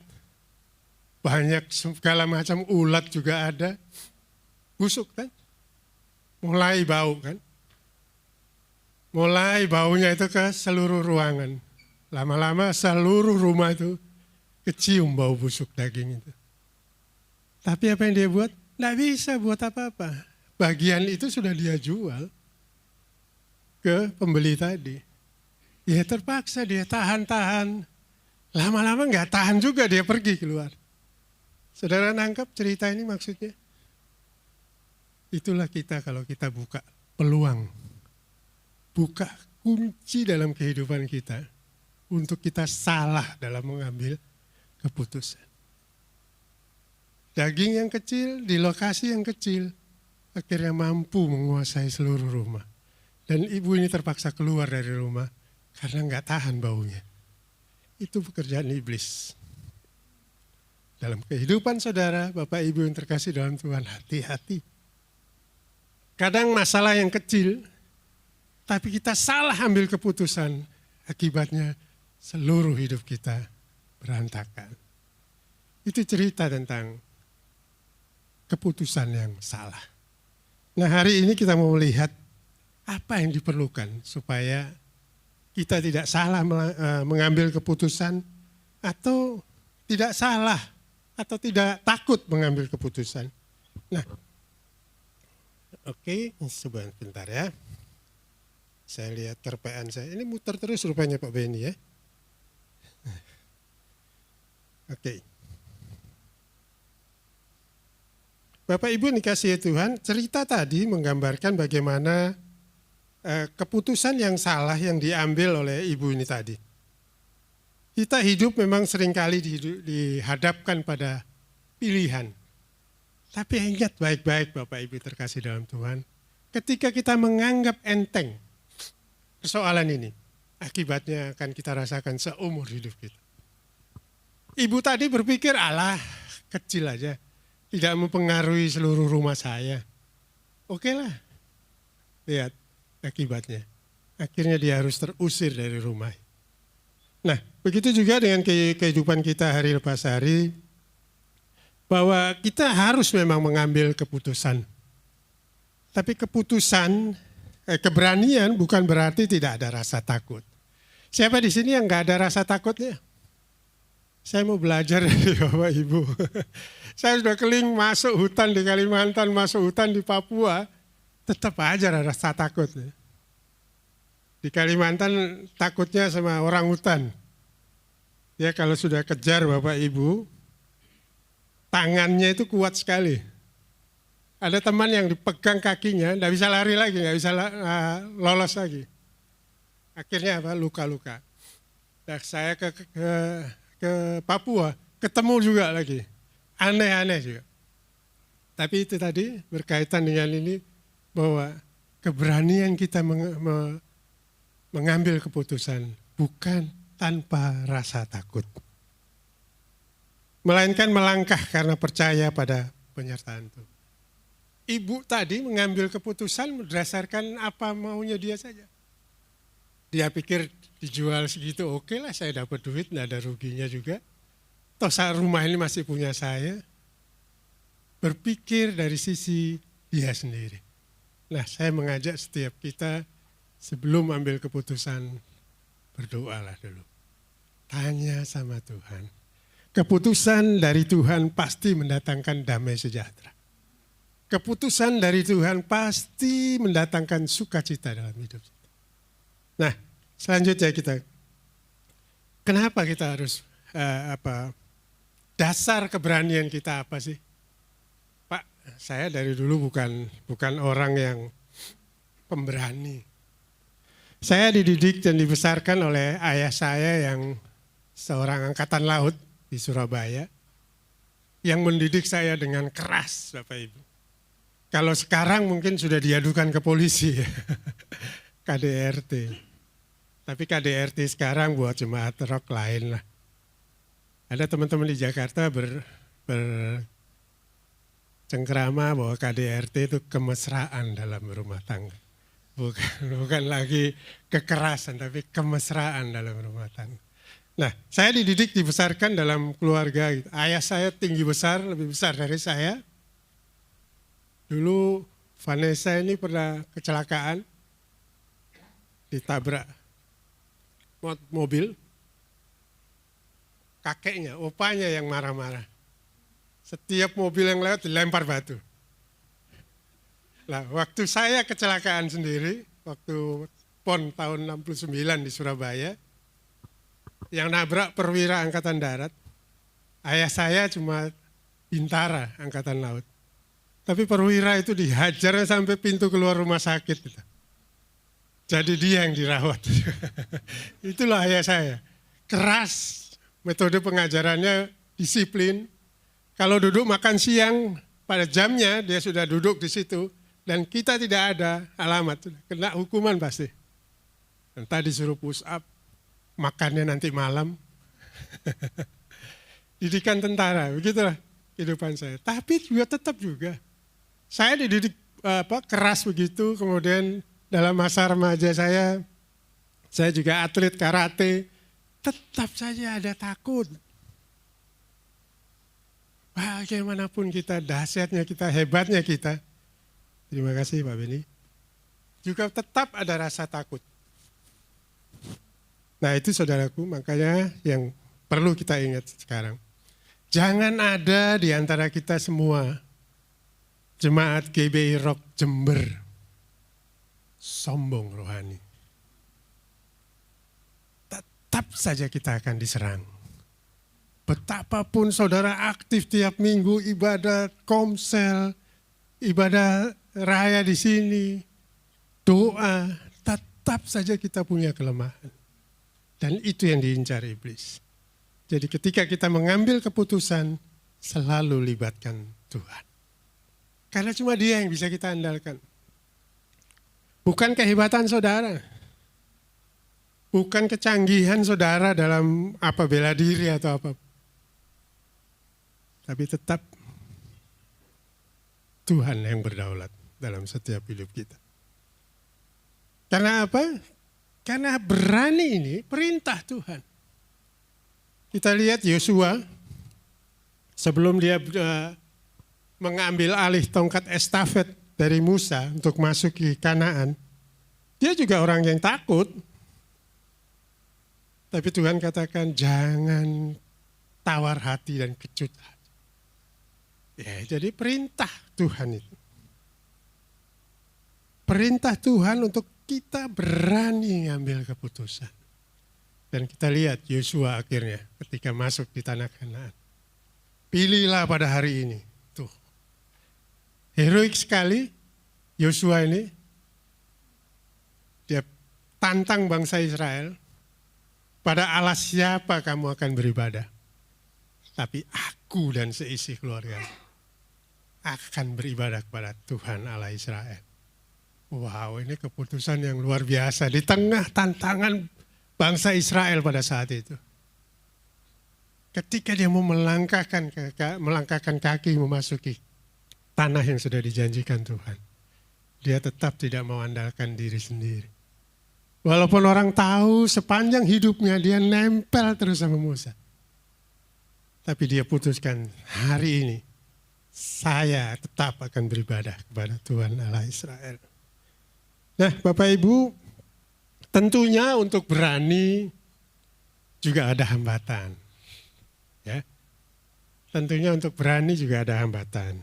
Banyak segala macam ulat juga ada. Busuk kan. Mulai bau kan. Mulai baunya itu ke seluruh ruangan. Lama-lama seluruh rumah itu kecium bau busuk daging itu. Tapi apa yang dia buat? Nggak bisa buat apa-apa. Bagian itu sudah dia jual ke pembeli tadi. Ya terpaksa dia tahan-tahan. Lama-lama nggak tahan juga dia pergi keluar. Saudara nangkap cerita ini maksudnya? Itulah kita kalau kita buka peluang. Buka kunci dalam kehidupan kita untuk kita salah dalam mengambil keputusan. Daging yang kecil di lokasi yang kecil akhirnya mampu menguasai seluruh rumah. Dan ibu ini terpaksa keluar dari rumah karena nggak tahan baunya. Itu pekerjaan iblis. Dalam kehidupan saudara, Bapak Ibu yang terkasih dalam Tuhan, hati-hati. Kadang masalah yang kecil, tapi kita salah ambil keputusan, akibatnya seluruh hidup kita berantakan. Itu cerita tentang keputusan yang salah. Nah, hari ini kita mau melihat apa yang diperlukan supaya kita tidak salah mengambil keputusan atau tidak salah atau tidak takut mengambil keputusan. Nah, oke, sebentar ya. Saya lihat terpaan saya. Ini muter terus rupanya Pak Beni ya. Oke. Bapak Ibu dikasihi Tuhan, cerita tadi menggambarkan bagaimana keputusan yang salah yang diambil oleh ibu ini tadi. Kita hidup memang seringkali dihadapkan pada pilihan. Tapi ingat baik-baik Bapak Ibu terkasih dalam Tuhan, ketika kita menganggap enteng persoalan ini, akibatnya akan kita rasakan seumur hidup kita. Ibu tadi berpikir, alah kecil aja, tidak mempengaruhi seluruh rumah saya. Oke lah, lihat akibatnya. Akhirnya dia harus terusir dari rumah. Nah, begitu juga dengan kehidupan kita hari lepas hari, bahwa kita harus memang mengambil keputusan. Tapi keberanian bukan berarti tidak ada rasa takut. Siapa di sini yang nggak ada rasa takutnya? Saya mau belajar dari Bapak Ibu. Saya sudah keliling masuk hutan di Kalimantan, masuk hutan di Papua, tetap aja ada rasa takut. Di Kalimantan takutnya sama orang hutan. Ya kalau sudah kejar Bapak Ibu, tangannya itu kuat sekali. Ada teman yang dipegang kakinya, nggak bisa lari lagi, nggak bisa lolos lagi. Akhirnya apa? Luka-luka. Nah, saya ke Papua, ketemu juga lagi. Aneh-aneh juga. Tapi itu tadi berkaitan dengan ini, bahwa keberanian kita mengambil keputusan bukan tanpa rasa takut. Melainkan melangkah karena percaya pada penyertaan Tuhan. Ibu tadi mengambil keputusan berdasarkan apa maunya dia saja. Dia pikir dijual segitu, oke lah saya dapat duit, nggak ada ruginya juga. Toh rumah ini masih punya saya. berpikir dari sisi dia sendiri. Nah, saya mengajak setiap kita sebelum ambil keputusan, berdoalah dulu. Tanya sama Tuhan. Keputusan dari Tuhan pasti mendatangkan damai sejahtera. Keputusan dari Tuhan pasti mendatangkan sukacita dalam hidup kita. Nah, selanjutnya kenapa kita harus dasar keberanian kita apa sih? Pak, saya dari dulu bukan orang yang pemberani. Saya dididik dan dibesarkan oleh ayah saya yang seorang angkatan laut di Surabaya, yang mendidik saya dengan keras, Bapak Ibu. Kalau sekarang mungkin sudah diadukan ke polisi, KDRT. Tapi KDRT sekarang buat jemaat rock lain lah. Ada teman-teman di Jakarta bercengkrama bahwa KDRT itu kemesraan dalam rumah tangga. Bukan lagi kekerasan, tapi kemesraan dalam rumah tangga. Nah, saya dididik, dibesarkan dalam keluarga. Ayah saya tinggi besar, lebih besar dari saya. Dulu Vanessa ini pernah kecelakaan, ditabrak mobil. Kakeknya, opanya yang marah-marah. Setiap mobil yang lewat dilempar batu. Nah, waktu saya kecelakaan sendiri, waktu PON tahun 69 di Surabaya, yang nabrak perwira Angkatan Darat, ayah saya cuma bintara Angkatan Laut. Tapi perwira itu dihajar sampai pintu keluar rumah sakit. Jadi dia yang dirawat. Itulah ayah saya. Keras, metode pengajarannya disiplin. Kalau duduk makan siang, pada jamnya dia sudah duduk di situ. Dan kita tidak ada alamat, kena hukuman pasti. Entah disuruh push up, makannya nanti malam. Didikan tentara, begitulah kehidupan saya. Tapi juga tetap juga, saya dididik keras begitu, kemudian dalam masa remaja saya juga atlet karate, tetap saja ada takut. Bagaimanapun kita, dahsyatnya kita, hebatnya kita, terima kasih Pak Beni, juga tetap ada rasa takut. Nah itu saudaraku, makanya yang perlu kita ingat sekarang. Jangan ada di antara kita semua, jemaat GBI Rock Jember, sombong rohani. Tetap saja kita akan diserang. Betapapun saudara aktif tiap minggu ibadah komsel, ibadah raya di sini, doa, tetap saja kita punya kelemahan. Dan itu yang diincar iblis. Jadi ketika kita mengambil keputusan, selalu libatkan Tuhan. Karena cuma dia yang bisa kita andalkan. Bukan kehebatan saudara. Bukan kecanggihan saudara dalam bela diri atau apa. Tapi tetap Tuhan yang berdaulat dalam setiap hidup kita. Karena apa? Karena berani ini perintah Tuhan. Kita lihat Yosua sebelum dia mengambil alih tongkat estafet dari Musa untuk masuk ke Kanaan. Dia juga orang yang takut. Tapi Tuhan katakan jangan tawar hati dan kecut hati. Ya, jadi perintah Tuhan itu. Perintah Tuhan untuk kita berani ngambil keputusan. Dan kita lihat Yosua akhirnya ketika masuk di tanah Kanaan. Pilihlah pada hari ini. Tuh. Heroik sekali Yosua ini. Dia tantang bangsa Israel. Pada Allah siapa kamu akan beribadah? Tapi aku dan seisi keluarga akan beribadah kepada Tuhan Allah Israel. Wow, ini keputusan yang luar biasa di tengah tantangan bangsa Israel pada saat itu. Ketika dia mau melangkahkan kaki memasuki tanah yang sudah dijanjikan Tuhan, dia tetap tidak mau andalkan diri sendiri. Walaupun orang tahu sepanjang hidupnya dia nempel terus sama Musa. Tapi dia putuskan hari ini saya tetap akan beribadah kepada Tuhan Allah Israel. Nah, Bapak Ibu, tentunya untuk berani juga ada hambatan. Ya. Tentunya untuk berani juga ada hambatan.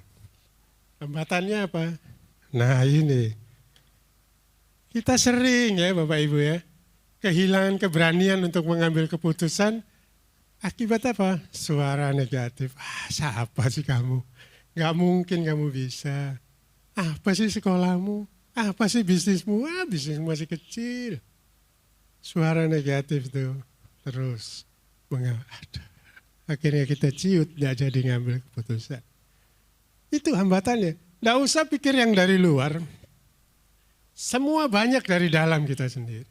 Hambatannya apa? Nah, ini. Kita sering ya Bapak Ibu ya, kehilangan keberanian untuk mengambil keputusan. Akibat apa? Suara negatif. Siapa sih kamu? Gak mungkin kamu bisa. Apa sih sekolahmu? Apa sih bisnismu? Bisnismu masih kecil. Suara negatif tuh terus mengatur. Akhirnya kita ciut, gak jadi ngambil keputusan. Itu hambatannya. Gak usah pikir yang dari luar. Semua banyak dari dalam kita sendiri.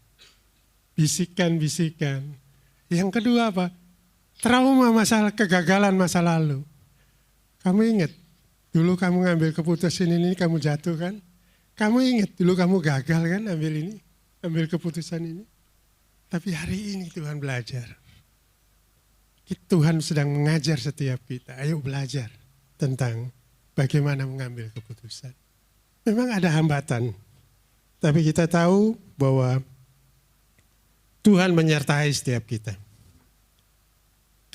Bisikan-bisikan. Yang kedua apa? Trauma masalah kegagalan masa lalu. Kamu ingat, dulu kamu ngambil keputusan ini kamu jatuh kan? Kamu ingat dulu kamu gagal kan ambil keputusan ini? Tapi hari ini Tuhan belajar. Tuhan sedang mengajar setiap kita. Ayo belajar tentang bagaimana mengambil keputusan. Memang ada hambatan. Tapi kita tahu bahwa Tuhan menyertai setiap kita.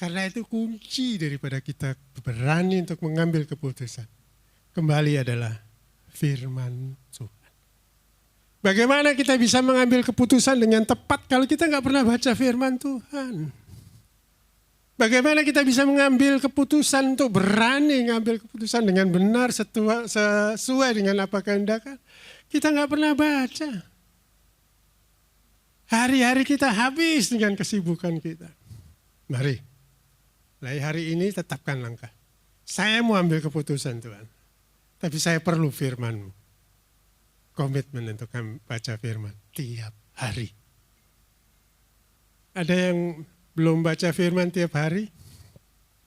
Karena itu kunci daripada kita berani untuk mengambil keputusan. Kembali adalah firman Tuhan. Bagaimana kita bisa mengambil keputusan dengan tepat kalau kita nggak pernah baca firman Tuhan? Bagaimana kita bisa mengambil keputusan untuk berani mengambil keputusan dengan benar sesuai dengan apa kehendak? Kita nggak pernah baca. Hari-hari kita habis dengan kesibukan kita. Mari, mulai hari ini tetapkan langkah. Saya mau ambil keputusan Tuhan. Tapi saya perlu firman-Mu. Komitmen untuk baca firman tiap hari. Ada yang belum baca firman tiap hari?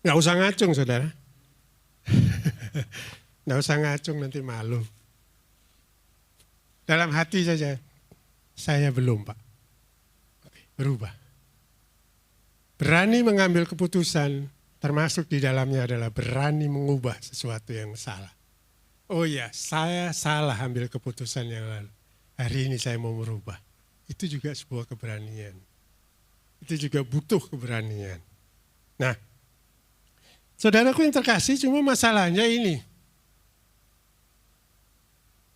Nggak usah ngacung saudara. Nggak usah ngacung nanti malu. Dalam hati saja, saya belum Pak. Berubah. Berani mengambil keputusan, termasuk di dalamnya adalah berani mengubah sesuatu yang salah. Oh ya, saya salah ambil keputusan yang lalu. Hari ini saya mau merubah. Itu juga sebuah keberanian. Itu juga butuh keberanian. Nah, saudaraku yang terkasih, cuma masalahnya ini.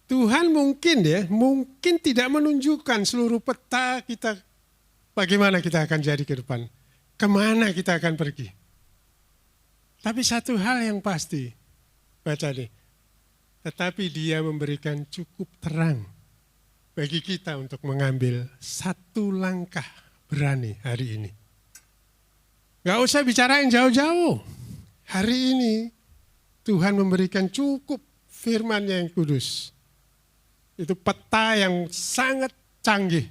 Tuhan mungkin tidak menunjukkan seluruh peta kita, bagaimana kita akan jadi ke depan, kemana kita akan pergi. Tapi satu hal yang pasti, baca nih, tetapi Dia memberikan cukup terang bagi kita untuk mengambil satu langkah berani hari ini. Gak usah bicara yang jauh-jauh. Hari ini Tuhan memberikan cukup firman-Nya yang kudus. Itu peta yang sangat canggih.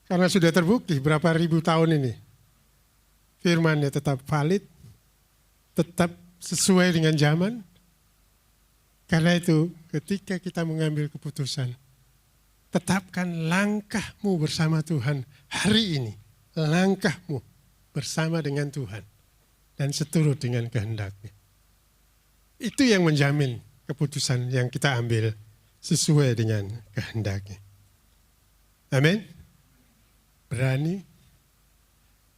Karena sudah terbukti berapa ribu tahun ini. Firman-Nya tetap valid, tetap sesuai dengan zaman. Karena itu ketika kita mengambil keputusan, tetapkan langkahmu bersama Tuhan hari ini. Langkahmu bersama dengan Tuhan. Dan seturut dengan kehendak-Nya. Itu yang menjamin keputusan yang kita ambil sesuai dengan kehendak-Nya. Amin. Berani.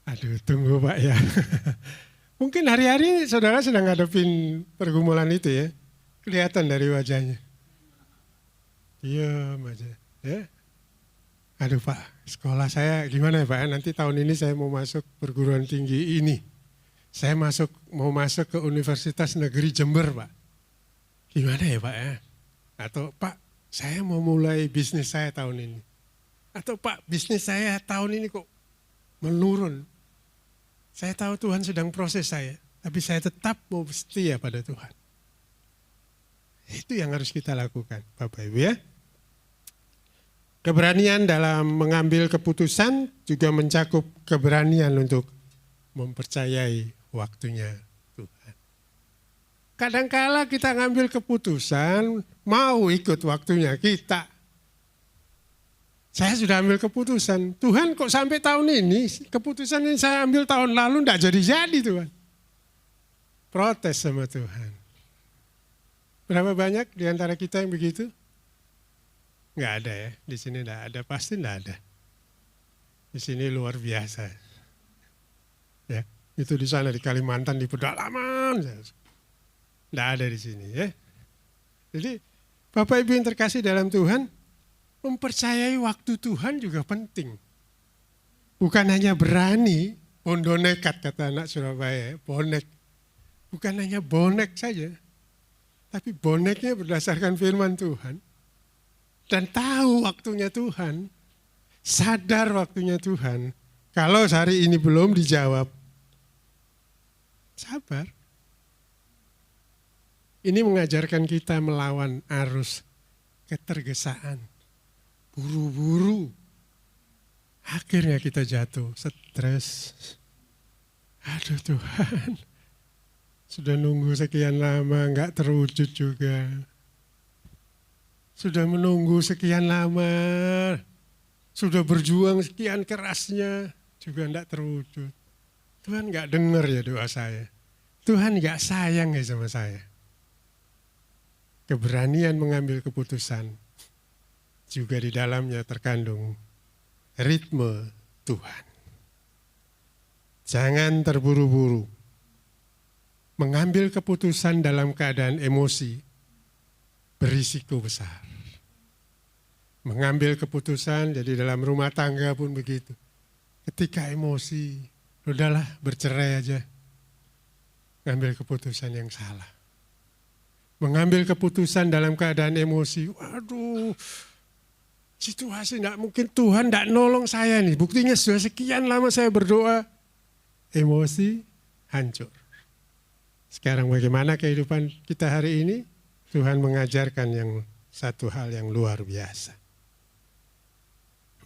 Aduh, tunggu Pak ya. Mungkin hari-hari saudara sedang ngadepin pergumulan itu ya. Kelihatan dari wajahnya. Diam aja. Ya. Aduh Pak, sekolah saya gimana ya Pak? Nanti tahun ini saya mau masuk perguruan tinggi ini. Saya mau masuk ke Universitas Negeri Jember Pak. Gimana ya Pak ya? Atau Pak, saya mau mulai bisnis saya tahun ini. Atau Pak, bisnis saya tahun ini kok menurun. Saya tahu Tuhan sedang proses saya, tapi saya tetap mau setia pada Tuhan. Itu yang harus kita lakukan, Bapak Ibu ya. Keberanian dalam mengambil keputusan juga mencakup keberanian untuk mempercayai waktunya Tuhan. Kadangkala kita ngambil keputusan, mau ikut waktunya kita. Saya sudah ambil keputusan, Tuhan kok sampai tahun ini, keputusan yang saya ambil tahun lalu enggak jadi-jadi Tuhan. Protes sama Tuhan. Berapa banyak di antara kita yang begitu? Nggak ada ya, di sini nggak ada, pasti nggak ada. Di sini luar biasa. Ya, itu di sana di Kalimantan di pedalaman, nggak ada di sini ya. Jadi Bapak Ibu yang terkasih dalam Tuhan, mempercayai waktu Tuhan juga penting. Bukan hanya berani, bondo nekat kata anak Surabaya, bonek. Bukan hanya bonek saja, tapi boneknya berdasarkan firman Tuhan. Dan tahu waktunya Tuhan, sadar waktunya Tuhan. Kalau hari ini belum dijawab, sabar. Ini mengajarkan kita melawan arus ketergesaan. Buru-buru. Akhirnya kita jatuh, stres. Aduh Tuhan, sudah nunggu sekian lama, nggak terwujud juga. Sudah menunggu sekian lama, sudah berjuang sekian kerasnya, juga nggak terwujud. Tuhan nggak dengar ya doa saya. Tuhan nggak sayang ya sama saya. Keberanian mengambil keputusan juga di dalamnya terkandung ritme Tuhan. Jangan terburu-buru. Mengambil keputusan dalam keadaan emosi berisiko besar. Mengambil keputusan, jadi dalam rumah tangga pun begitu. Ketika emosi, udahlah bercerai aja. Ngambil keputusan yang salah. Mengambil keputusan dalam keadaan emosi, waduh, situasi tidak mungkin, Tuhan tidak nolong saya nih. Buktinya sudah sekian lama saya berdoa, emosi hancur. Sekarang bagaimana kehidupan kita hari ini? Tuhan mengajarkan yang satu hal yang luar biasa.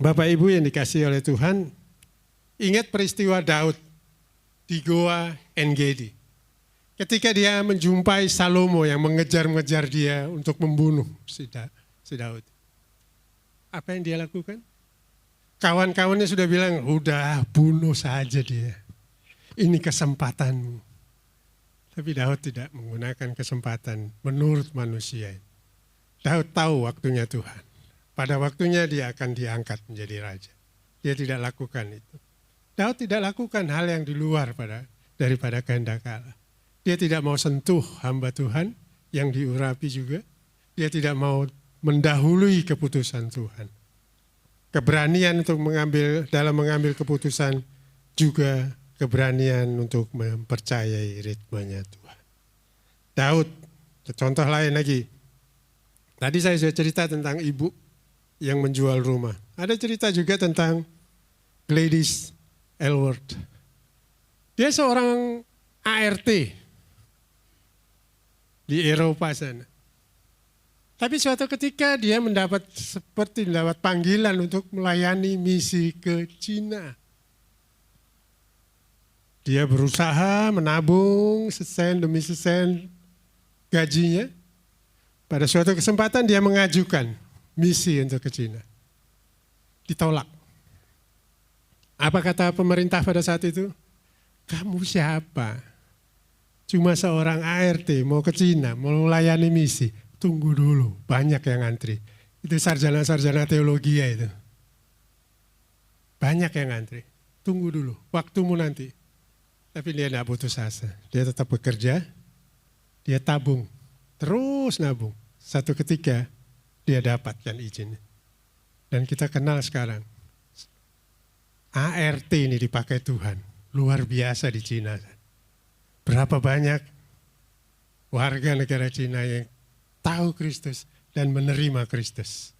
Bapak Ibu yang dikasihi oleh Tuhan, ingat peristiwa Daud di Goa En-Gedi. Ketika dia menjumpai Salomo yang mengejar-ngejar dia untuk membunuh si Daud. Apa yang dia lakukan? Kawan-kawannya sudah bilang, udah bunuh saja dia. Ini kesempatanmu. Tapi Daud tidak menggunakan kesempatan menurut manusia. Daud tahu waktunya Tuhan. Pada waktunya dia akan diangkat menjadi raja. Dia tidak lakukan itu. Daud tidak lakukan hal yang di luar daripada kehendak Allah. Dia tidak mau sentuh hamba Tuhan yang diurapi juga. Dia tidak mau mendahului keputusan Tuhan. Keberanian untuk dalam mengambil keputusan juga keberanian untuk mempercayai ritmenya Tuhan. Daud, contoh lain lagi. Tadi saya sudah cerita tentang ibu yang menjual rumah. Ada cerita juga tentang Gladys Aylward. Dia seorang ART di Eropa sana. Tapi suatu ketika dia mendapat panggilan untuk melayani misi ke Cina. Dia berusaha menabung sesen demi sesen gajinya. Pada suatu kesempatan dia mengajukan misi untuk ke Cina. Ditolak. Apa kata pemerintah pada saat itu? Kamu siapa? Cuma seorang ART mau ke Cina, mau melayani misi. Tunggu dulu, banyak yang antri. Itu sarjana-sarjana teologi ya itu. Banyak yang antri. Tunggu dulu, waktumu nanti. Tapi dia tidak putus asa. Dia tetap bekerja, dia tabung. Terus nabung. Satu ketika dia dapatkan izin. Dan kita kenal sekarang. ART ini dipakai Tuhan. Luar biasa di Cina. Berapa banyak warga negara Cina yang tahu Kristus dan menerima Kristus.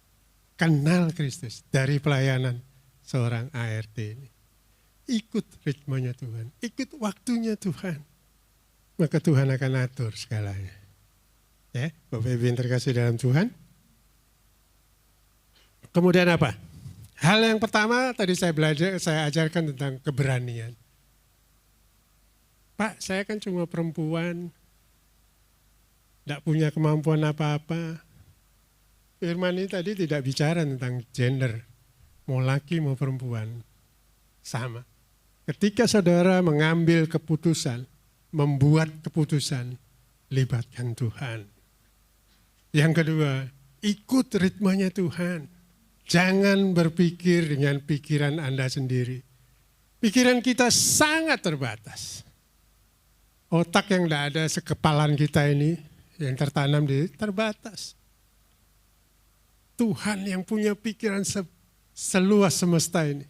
Kenal Kristus dari pelayanan seorang ART ini. Ikut ritmenya Tuhan, ikut waktunya Tuhan. Maka Tuhan akan atur segalanya. Ya, Bapak Ibu yang terkasih dalam Tuhan. Kemudian apa? Hal yang pertama tadi saya ajarkan tentang keberanian. Pak, saya kan cuma perempuan, tidak punya kemampuan apa-apa. Firman ini tadi tidak bicara tentang gender, mau laki mau perempuan, sama. Ketika saudara mengambil keputusan, membuat keputusan, libatkan Tuhan. Yang kedua, ikut ritmenya Tuhan. Jangan berpikir dengan pikiran Anda sendiri. Pikiran kita sangat terbatas. Otak yang tidak ada sekepalan kita ini, yang tertanam di terbatas. Tuhan yang punya pikiran seluas semesta ini.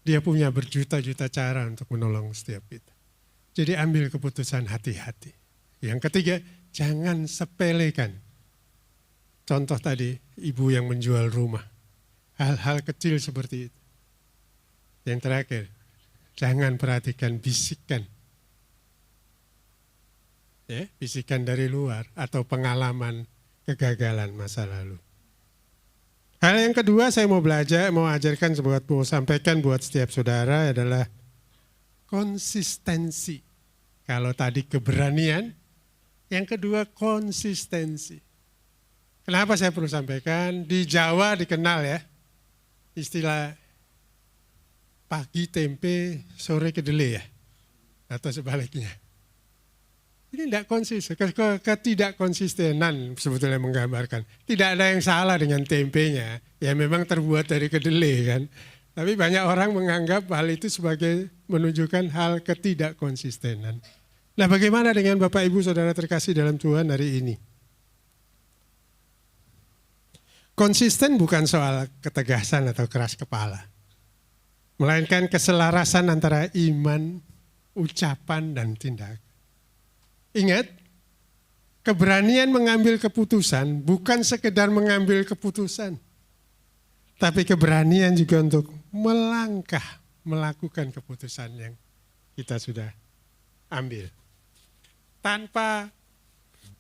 Dia punya berjuta-juta cara untuk menolong setiap kita. Jadi ambil keputusan hati-hati. Yang ketiga, jangan sepelekan. Contoh tadi, ibu yang menjual rumah. Hal-hal kecil seperti itu. Yang terakhir, jangan perhatikan bisikan. Ya, bisikan dari luar atau pengalaman kegagalan masa lalu. Hal yang kedua saya mau ajarkan, mau sampaikan buat setiap saudara adalah konsistensi. Kalau tadi keberanian, yang kedua konsistensi. Kenapa saya perlu sampaikan? Di Jawa dikenal ya, istilah pagi tempe, sore kedelai ya, atau sebaliknya. Ini tidak konsisten, ketidakkonsistenan sebetulnya menggambarkan. Tidak ada yang salah dengan tempenya, ya memang terbuat dari kedelai kan. Tapi banyak orang menganggap hal itu sebagai menunjukkan hal ketidakkonsistenan. Nah bagaimana dengan Bapak Ibu Saudara terkasih dalam Tuhan hari ini? Konsisten bukan soal ketegasan atau keras kepala. Melainkan keselarasan antara iman, ucapan, dan tindakan. Ingat, keberanian mengambil keputusan bukan sekedar mengambil keputusan. Tapi keberanian juga untuk melangkah, melakukan keputusan yang kita sudah ambil.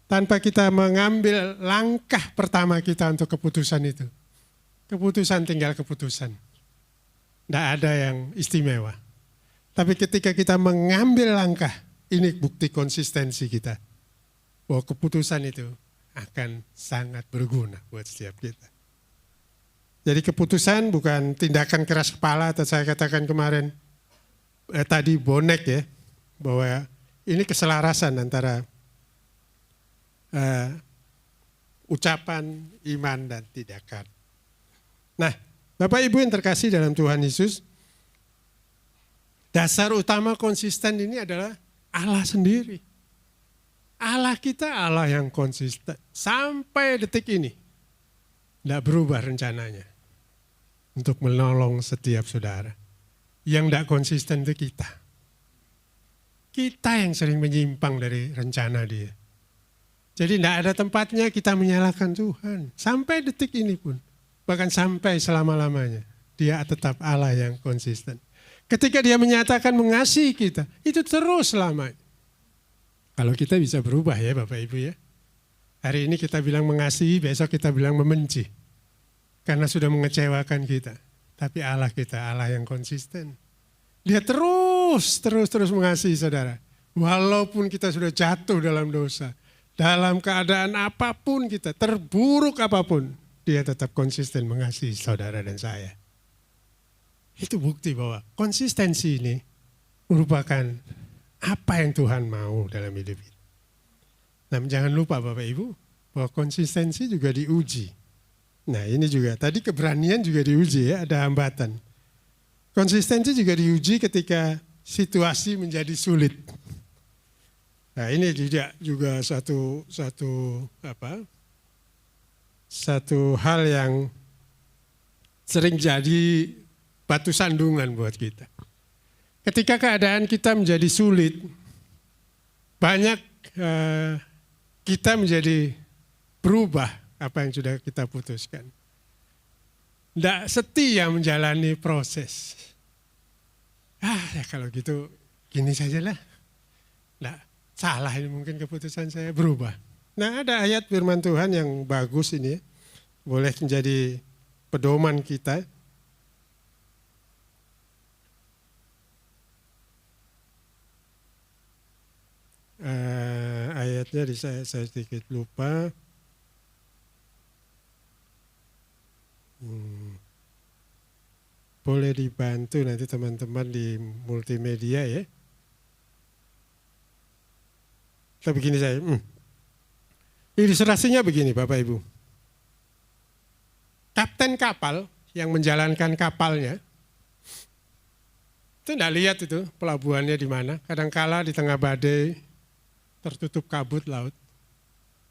Tanpa kita mengambil langkah pertama kita untuk keputusan itu. Keputusan tinggal keputusan. Tidak ada yang istimewa. Tapi ketika kita mengambil langkah, ini bukti konsistensi kita. Bahwa keputusan itu akan sangat berguna buat setiap kita. Jadi keputusan bukan tindakan keras kepala atau saya katakan kemarin tadi bonek ya. Bahwa ini keselarasan antara ucapan, iman, dan tindakan. Nah, Bapak Ibu yang terkasih dalam Tuhan Yesus, dasar utama konsisten ini adalah Allah sendiri. Allah kita Allah yang konsisten. Sampai detik ini. Tidak berubah rencananya. Untuk menolong setiap saudara. Yang tidak konsisten itu kita. Kita yang sering menyimpang dari rencana dia. Jadi tidak ada tempatnya kita menyalahkan Tuhan. Sampai detik ini pun. Bahkan sampai selama-lamanya. Dia tetap Allah yang konsisten. Ketika dia menyatakan mengasihi kita, itu terus selamanya. Kalau kita bisa berubah ya Bapak Ibu ya. Hari ini kita bilang mengasihi, besok kita bilang membenci. Karena sudah mengecewakan kita. Tapi Allah kita, Allah yang konsisten. Dia terus mengasihi saudara. Walaupun kita sudah jatuh dalam dosa. Dalam keadaan apapun kita, terburuk apapun. Dia tetap konsisten mengasihi saudara dan saya. Itu bukti bahwa konsistensi ini merupakan apa yang Tuhan mau dalam hidup ini. Nah, jangan lupa Bapak Ibu bahwa konsistensi juga diuji. Nah, ini juga tadi keberanian juga diuji ya, ada hambatan. Konsistensi juga diuji ketika situasi menjadi sulit. Nah, ini juga satu hal yang sering jadi batu sandungan buat kita. Ketika keadaan kita menjadi sulit, banyak kita menjadi berubah apa yang sudah kita putuskan. Tidak setia menjalani proses. Ya kalau gitu gini sajalah. Nah, salah ini mungkin keputusan saya berubah. Nah ada ayat firman Tuhan yang bagus ini. Boleh menjadi pedoman kita. Ayatnya saya sedikit lupa. Boleh dibantu nanti teman-teman di multimedia ya. Tapi begini saya, Ilustrasinya begini Bapak Ibu. Kapten kapal yang menjalankan kapalnya, itu enggak lihat itu pelabuhannya di mana. Kadangkala di tengah badai, tertutup kabut laut.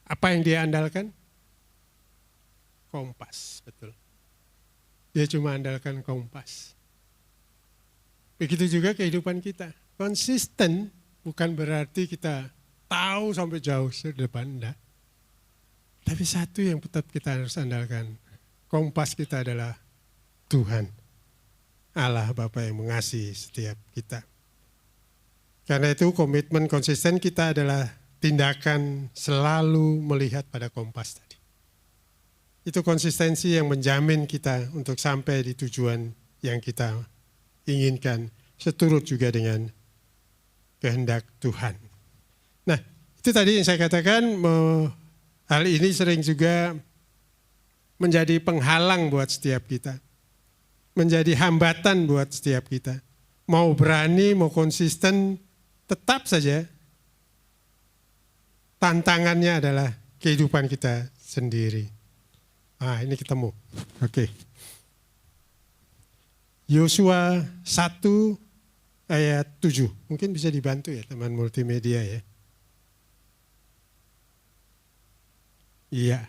Apa yang dia andalkan? Kompas, betul. Dia cuma andalkan kompas. Begitu juga kehidupan kita. Konsisten bukan berarti kita tahu sampai jauh ke depan, enggak. Tapi satu yang tetap kita harus andalkan, kompas kita adalah Tuhan, Allah Bapa yang mengasihi setiap kita. Karena itu komitmen konsisten kita adalah tindakan selalu melihat pada kompas tadi. Itu konsistensi yang menjamin kita untuk sampai di tujuan yang kita inginkan, seturut juga dengan kehendak Tuhan. Nah, itu tadi yang saya katakan, hal ini sering juga menjadi penghalang buat setiap kita. Menjadi hambatan buat setiap kita. Mau berani, mau konsisten, tetap saja tantangannya adalah kehidupan kita sendiri. Ini ketemu. Oke. Yosua 1 ayat 7. Mungkin bisa dibantu ya teman multimedia ya. Iya.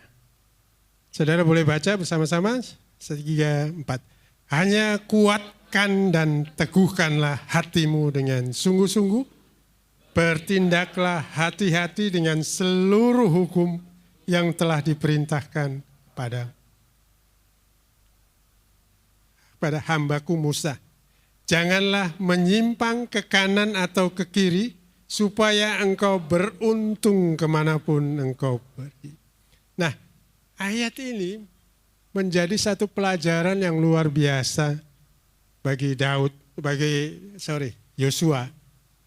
Saudara boleh baca bersama-sama? 3, 4. Hanya kuatkan dan teguhkanlah hatimu dengan sungguh-sungguh. Bertindaklah hati-hati dengan seluruh hukum yang telah diperintahkan pada hambaku Musa. Janganlah menyimpang ke kanan atau ke kiri, supaya engkau beruntung kemanapun engkau pergi. Nah, ayat ini menjadi satu pelajaran yang luar biasa bagi Yosua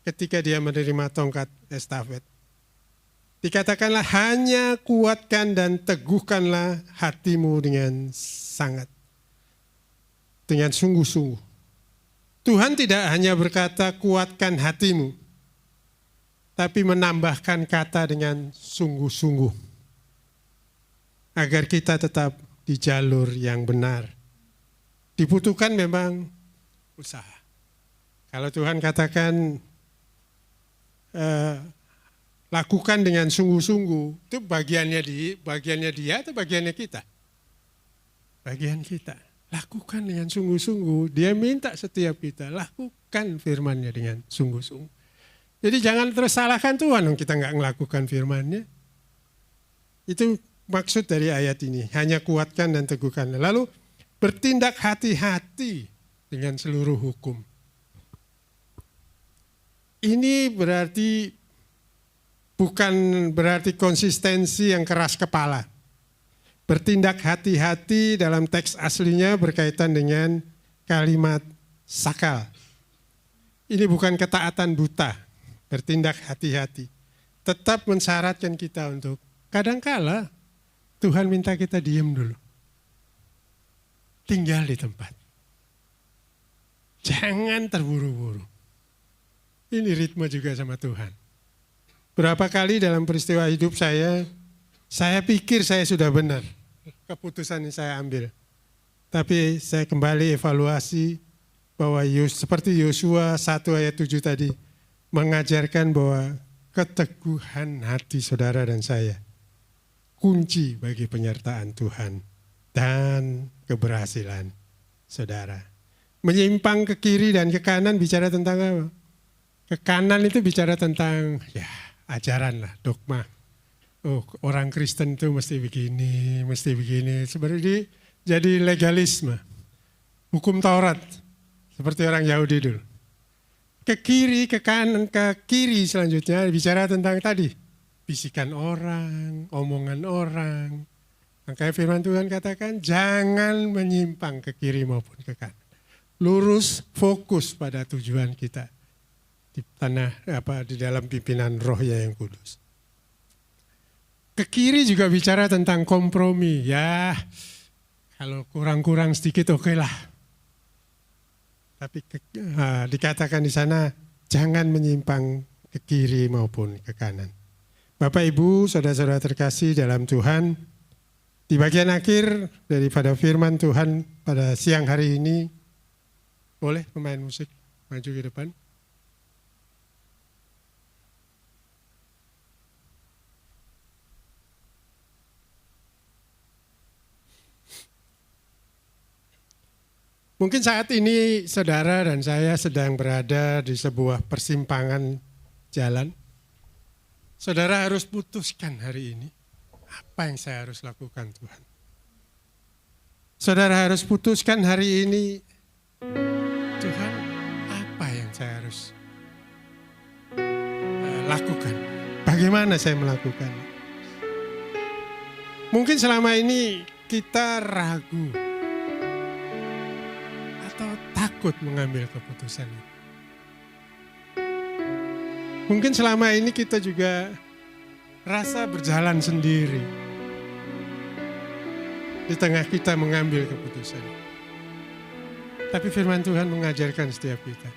ketika dia menerima tongkat estafet. Dikatakanlah hanya kuatkan dan teguhkanlah hatimu dengan sungguh-sungguh. Tuhan tidak hanya berkata kuatkan hatimu, tapi menambahkan kata dengan sungguh-sungguh. Agar kita tetap di jalur yang benar. Dibutuhkan memang usaha. Kalau Tuhan katakan lakukan dengan sungguh-sungguh, itu bagiannya dia atau bagiannya kita? Bagian kita. Lakukan dengan sungguh-sungguh. Dia minta setiap kita lakukan firman-Nya dengan sungguh-sungguh. Jadi jangan terus salahkan Tuhan kalau kita nggak melakukan firman-Nya. Itu maksud dari ayat ini, hanya kuatkan dan teguhkan. Lalu bertindak hati-hati dengan seluruh hukum. Ini bukan berarti konsistensi yang keras kepala. Bertindak hati-hati dalam teks aslinya berkaitan dengan kalimat sakal. Ini bukan ketaatan buta, bertindak hati-hati. Tetap mensyaratkan kita untuk kadangkala Tuhan minta kita diam dulu. Tinggal di tempat. Jangan terburu-buru. Ini ritme juga sama Tuhan. Berapa kali dalam peristiwa hidup saya pikir saya sudah benar. Keputusan yang saya ambil. Tapi saya kembali evaluasi bahwa seperti Yosua 1 ayat 7 tadi. Mengajarkan bahwa keteguhan hati saudara dan saya kunci bagi penyertaan Tuhan dan keberhasilan saudara. Menyimpang ke kiri dan ke kanan bicara tentang apa? Ke kanan itu bicara tentang ajaran lah, dogma. Oh, orang Kristen itu mesti begini. Seperti jadi legalisme. Hukum Taurat. Seperti orang Yahudi dulu. Ke kiri, ke kanan, ke kiri selanjutnya bicara tentang tadi. Bisikan orang, omongan orang. Makanya firman Tuhan katakan jangan menyimpang ke kiri maupun ke kanan. Lurus, fokus pada tujuan kita. Di dalam pimpinan Roh-Nya yang kudus. Ke kiri juga bicara tentang kompromi. Ya, kalau kurang-kurang sedikit oke lah. Tapi dikatakan di sana jangan menyimpang ke kiri maupun ke kanan. Bapak Ibu, saudara-saudara terkasih dalam Tuhan, di bagian akhir daripada firman Tuhan pada siang hari ini, boleh pemain musik maju ke depan. Mungkin saat ini saudara dan saya sedang berada di sebuah persimpangan jalan. Saudara harus putuskan hari ini, apa yang saya harus lakukan Tuhan. Saudara harus putuskan hari ini, Tuhan, apa yang saya harus lakukan. Bagaimana saya melakukan. Mungkin selama ini kita ragu atau takut mengambil keputusan itu. Mungkin selama ini kita juga rasa berjalan sendiri di tengah kita mengambil keputusan. Tapi firman Tuhan mengajarkan setiap kita.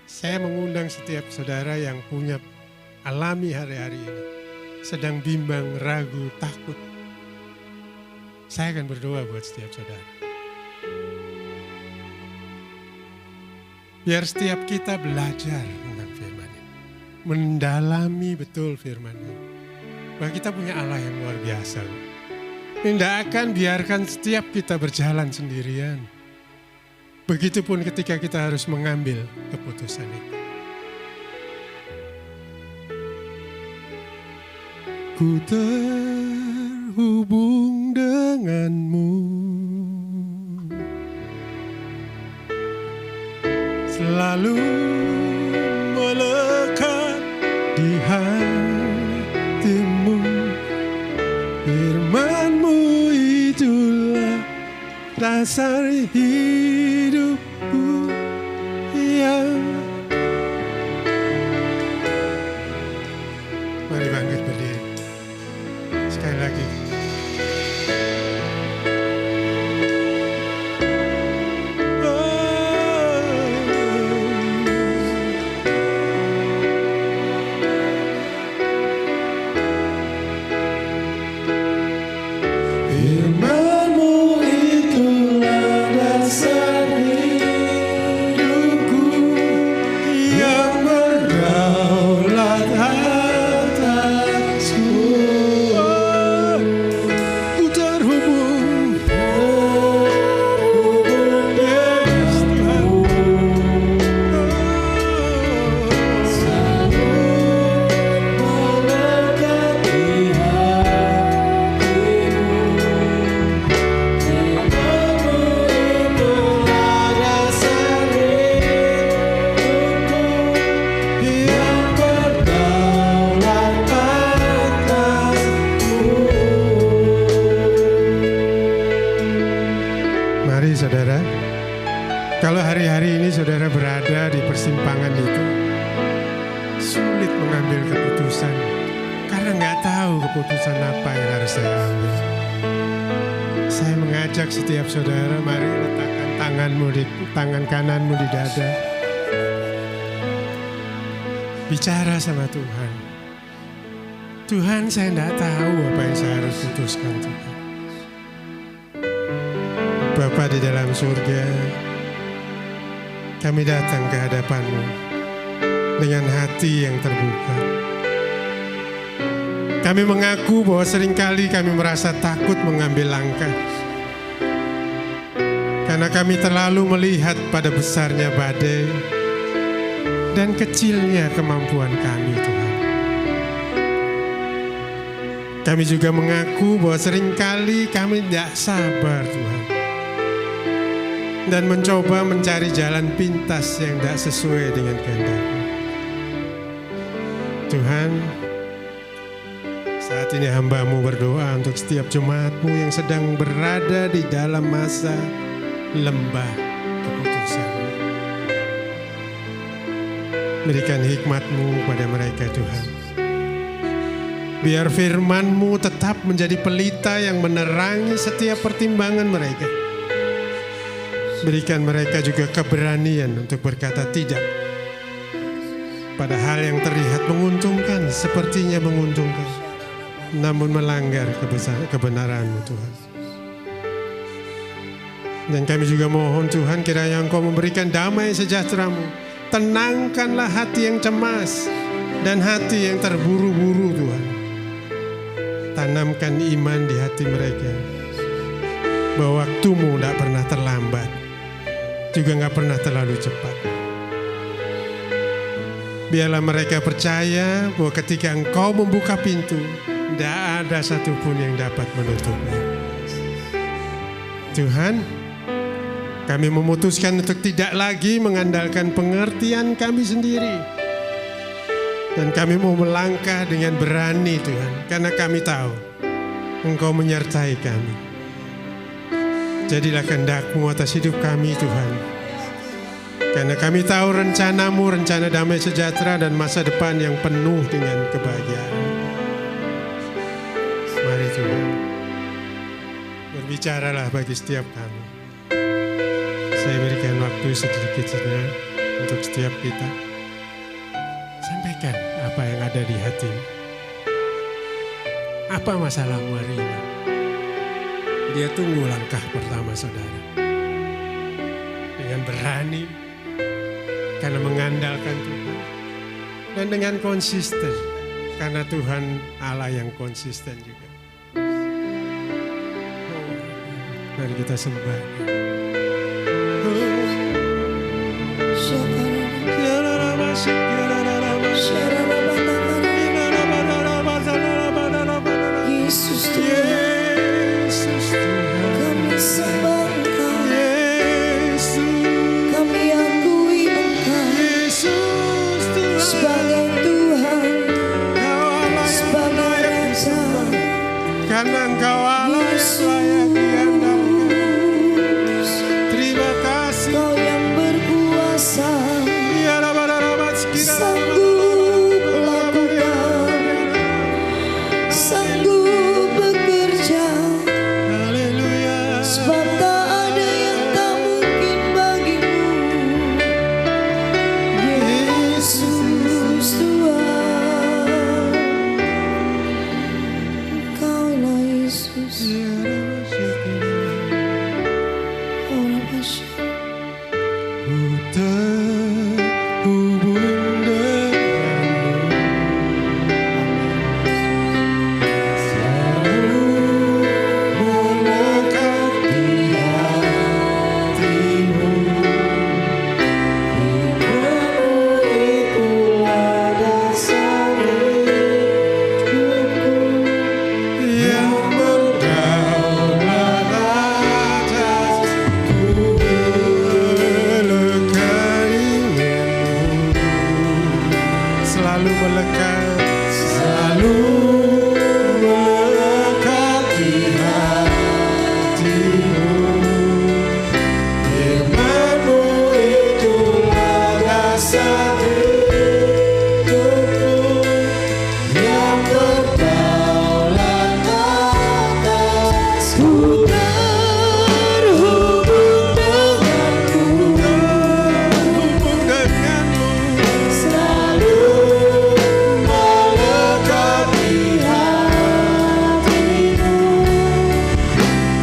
Saya mengundang setiap saudara yang punya alami hari-hari ini, sedang bimbang, ragu, takut. Saya akan berdoa buat setiap saudara. Biar setiap kita belajar tentang firman ini. Mendalami betul firman ini. Bahwa kita punya Allah yang luar biasa. Tidak akan biarkan setiap kita berjalan sendirian. Begitupun ketika kita harus mengambil keputusan itu. Ku terhubung denganmu, selalu melekat di hatimu. Firman-Mu itulah dasar hidupku yang... Mari bangkit berdiri. Sekali lagi. Saudara, kalau hari-hari ini saudara berada di persimpangan itu, sulit mengambil keputusan karena nggak tahu keputusan apa yang harus saya ambil. Saya mengajak setiap saudara, mari letakkan tangan kananmu di dada. Bicara sama Tuhan. Tuhan, saya nggak tahu apa yang saya harus putuskan, Tuhan. Bapa di dalam surga, kami datang ke hadapan-Mu dengan hati yang terbuka. Kami mengaku bahwa seringkali kami merasa takut mengambil langkah. Karena kami terlalu melihat pada besarnya badai dan kecilnya kemampuan kami, Tuhan. Kami juga mengaku bahwa seringkali kami tidak sabar, Tuhan. Dan mencoba mencari jalan pintas yang tidak sesuai dengan kehendak-Mu. Tuhan, saat ini hamba-Mu berdoa untuk setiap jemaat-Mu yang sedang berada di dalam masa lembah keputusan. Berikan hikmat-Mu pada mereka, Tuhan. Biar firman-Mu tetap menjadi pelita yang menerangi setiap pertimbangan mereka. Berikan mereka juga keberanian untuk berkata tidak pada hal yang terlihat menguntungkan, sepertinya menguntungkan, namun melanggar kebenaran-Mu Tuhan. Dan kami juga mohon Tuhan, kiranya Engkau memberikan damai sejahtera-Mu. Tenangkanlah hati yang cemas dan hati yang terburu-buru Tuhan. Tanamkan iman di hati mereka, bahwa waktu-Mu tidak pernah terlambat, juga gak pernah terlalu cepat. Biarlah mereka percaya bahwa ketika Engkau membuka pintu, tidak ada satupun yang dapat menutupnya. Tuhan, kami memutuskan untuk tidak lagi mengandalkan pengertian kami sendiri. Dan kami mau melangkah dengan berani Tuhan, karena kami tahu Engkau menyertai kami. Jadilah kehendak-Mu atas hidup kami Tuhan. Karena kami tahu rencana-Mu, rencana damai sejahtera dan masa depan yang penuh dengan kebahagiaan. Mari Tuhan, berbicaralah bagi setiap kami. Saya berikan waktu sedikit saja untuk setiap kita. Sampaikan apa yang ada di hatimu. Apa masalahmu hari ini? Dia tunggu langkah pertama saudara. Dengan berani, karena mengandalkan Tuhan. Dan dengan konsisten, karena Tuhan Allah yang konsisten juga. Mari kita sembah. Yesus Tuhan, kami sembah Engkau, kami akui Engkau sebagai Tuhan, sebagai Raja. Karena Engkau Allah yang layak diandalkan. Terima kasih. Engkau yang berkuasa, sanggup melakukan, sanggup bekerja. Haleluya. Sebab tak ada yang tak mungkin bagimu, Yesus Tuhan. Engkaulah Yesus. Orang asyik. Ku terhubung denganmu, selalu melekat di hatimu. Imanmu itulah dasar hidupku, yang berdaulat atasku. Melekat inginmu, selalu melekat, selalu melekat di hatimu. Firman-Mu itulah dasar hidupku, yang berdaulat atasku. Terhubung denganmu, selalu melekat di hatimu.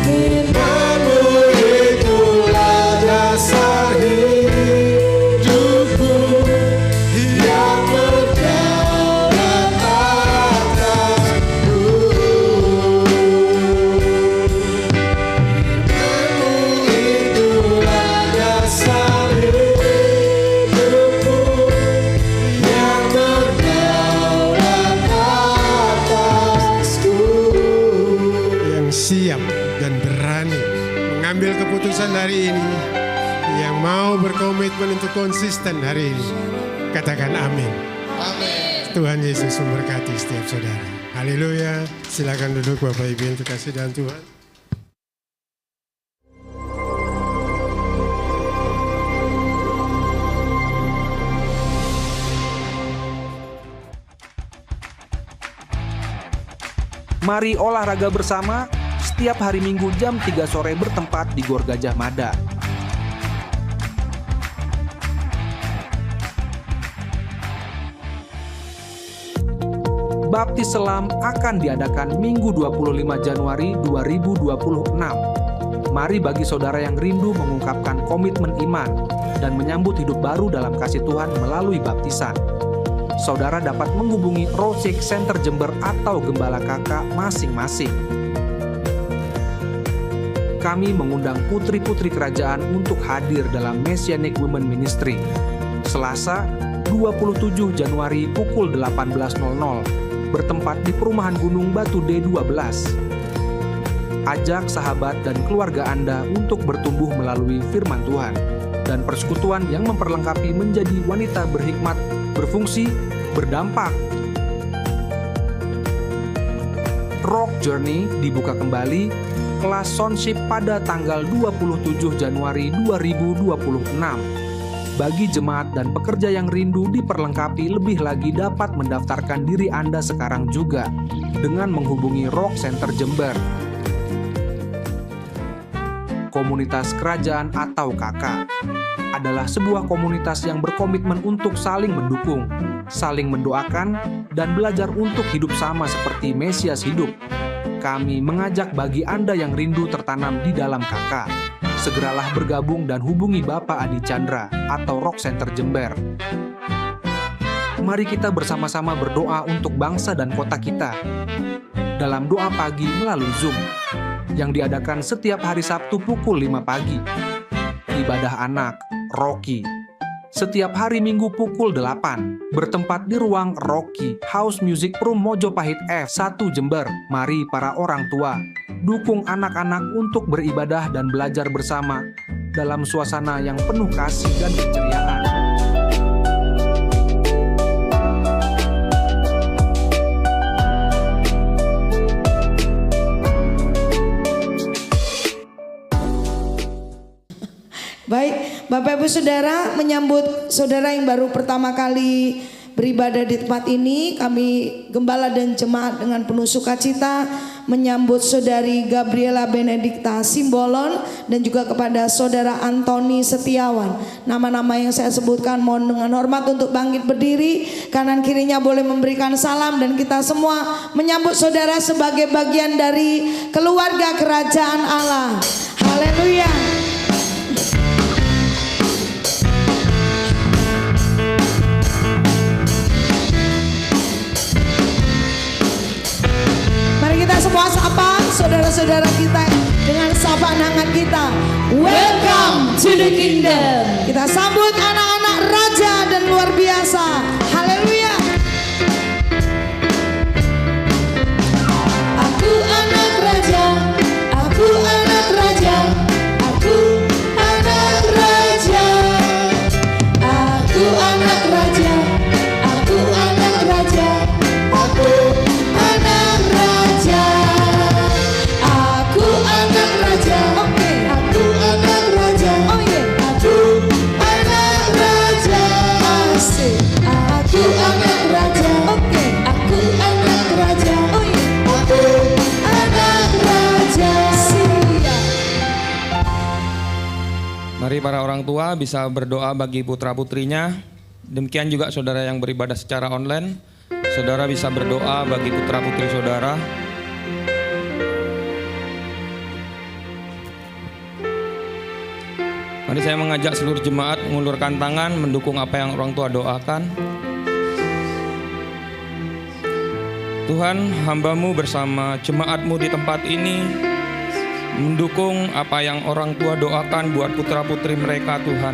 Firman-Mu itulah dasar hidupku, yang berdaulat atasku. Firman-Mu itulah dasar hidupku, yang berdaulat atasku. Yang siap dan berani mengambil keputusan hari ini, yang mau berkomitmen untuk konsisten hari ini, katakan amin. Tuhan Yesus memberkati setiap saudara. Haleluya. Silakan duduk Bapak Ibu yang terkasih dalam Tuhan. Mari olahraga bersama setiap hari Minggu jam 3 sore bertempat di Gor Gajah Mada. Baptis Selam akan diadakan Minggu 25 Januari 2026. Mari bagi saudara yang rindu mengungkapkan komitmen iman dan menyambut hidup baru dalam kasih Tuhan melalui baptisan. Saudara dapat menghubungi Rosik Center Jember atau Gembala Kakak masing-masing. Kami mengundang putri-putri kerajaan untuk hadir dalam Messianic Women Ministry. Selasa, 27 Januari pukul 18.00, bertempat di Perumahan Gunung Batu D12. Ajak sahabat dan keluarga Anda untuk bertumbuh melalui firman Tuhan dan persekutuan yang memperlengkapi menjadi wanita berhikmat, berfungsi, berdampak. Rock Journey dibuka kembali kelas Sonship pada tanggal 27 Januari 2026. Bagi jemaat dan pekerja yang rindu diperlengkapi lebih lagi dapat mendaftarkan diri Anda sekarang juga dengan menghubungi Rock Center Jember. Komunitas Kerajaan atau KK adalah sebuah komunitas yang berkomitmen untuk saling mendukung, saling mendoakan, dan belajar untuk hidup sama seperti Mesias hidup. Kami mengajak bagi Anda yang rindu tertanam di dalam KK, segeralah bergabung dan hubungi Bapak Adi Chandra atau Rock Center Jember. Mari kita bersama-sama berdoa untuk bangsa dan kota kita dalam doa pagi melalui Zoom yang diadakan setiap hari Sabtu pukul 5 pagi. Ibadah anak, Rocky, setiap hari Minggu pukul 8, bertempat di ruang Rocky House Music Room Mojopahit F1 Jember. Mari para orang tua, dukung anak-anak untuk beribadah dan belajar bersama dalam suasana yang penuh kasih dan keceriaan. Baik, Bapak Ibu Saudara, menyambut saudara yang baru pertama kali beribadah di tempat ini, kami gembala dan jemaat dengan penuh sukacita menyambut saudari Gabriela Benedikta Simbolon dan juga kepada saudara Antoni Setiawan. Nama-nama yang saya sebutkan mohon dengan hormat untuk bangkit berdiri, kanan kirinya boleh memberikan salam, dan kita semua menyambut saudara sebagai bagian dari keluarga kerajaan Allah. Haleluya. Kita semua sapa saudara-saudara kita dengan sapaan hangat kita. Welcome to the kingdom. Kita sambut anak-anak raja dan luar biasa. Haleluya. Aku anak raja, aku anak raja, aku anak raja, aku anak raja, aku anak raja, aku Mari para orang tua bisa berdoa bagi putra-putrinya. Demikian juga saudara yang beribadah secara online, saudara bisa berdoa bagi putra-putri saudara. Mari saya mengajak seluruh jemaat mengulurkan tangan mendukung apa yang orang tua doakan. Tuhan, hamba-Mu bersama jemaat-Mu di tempat ini mendukung apa yang orang tua doakan buat putra-putri mereka, Tuhan.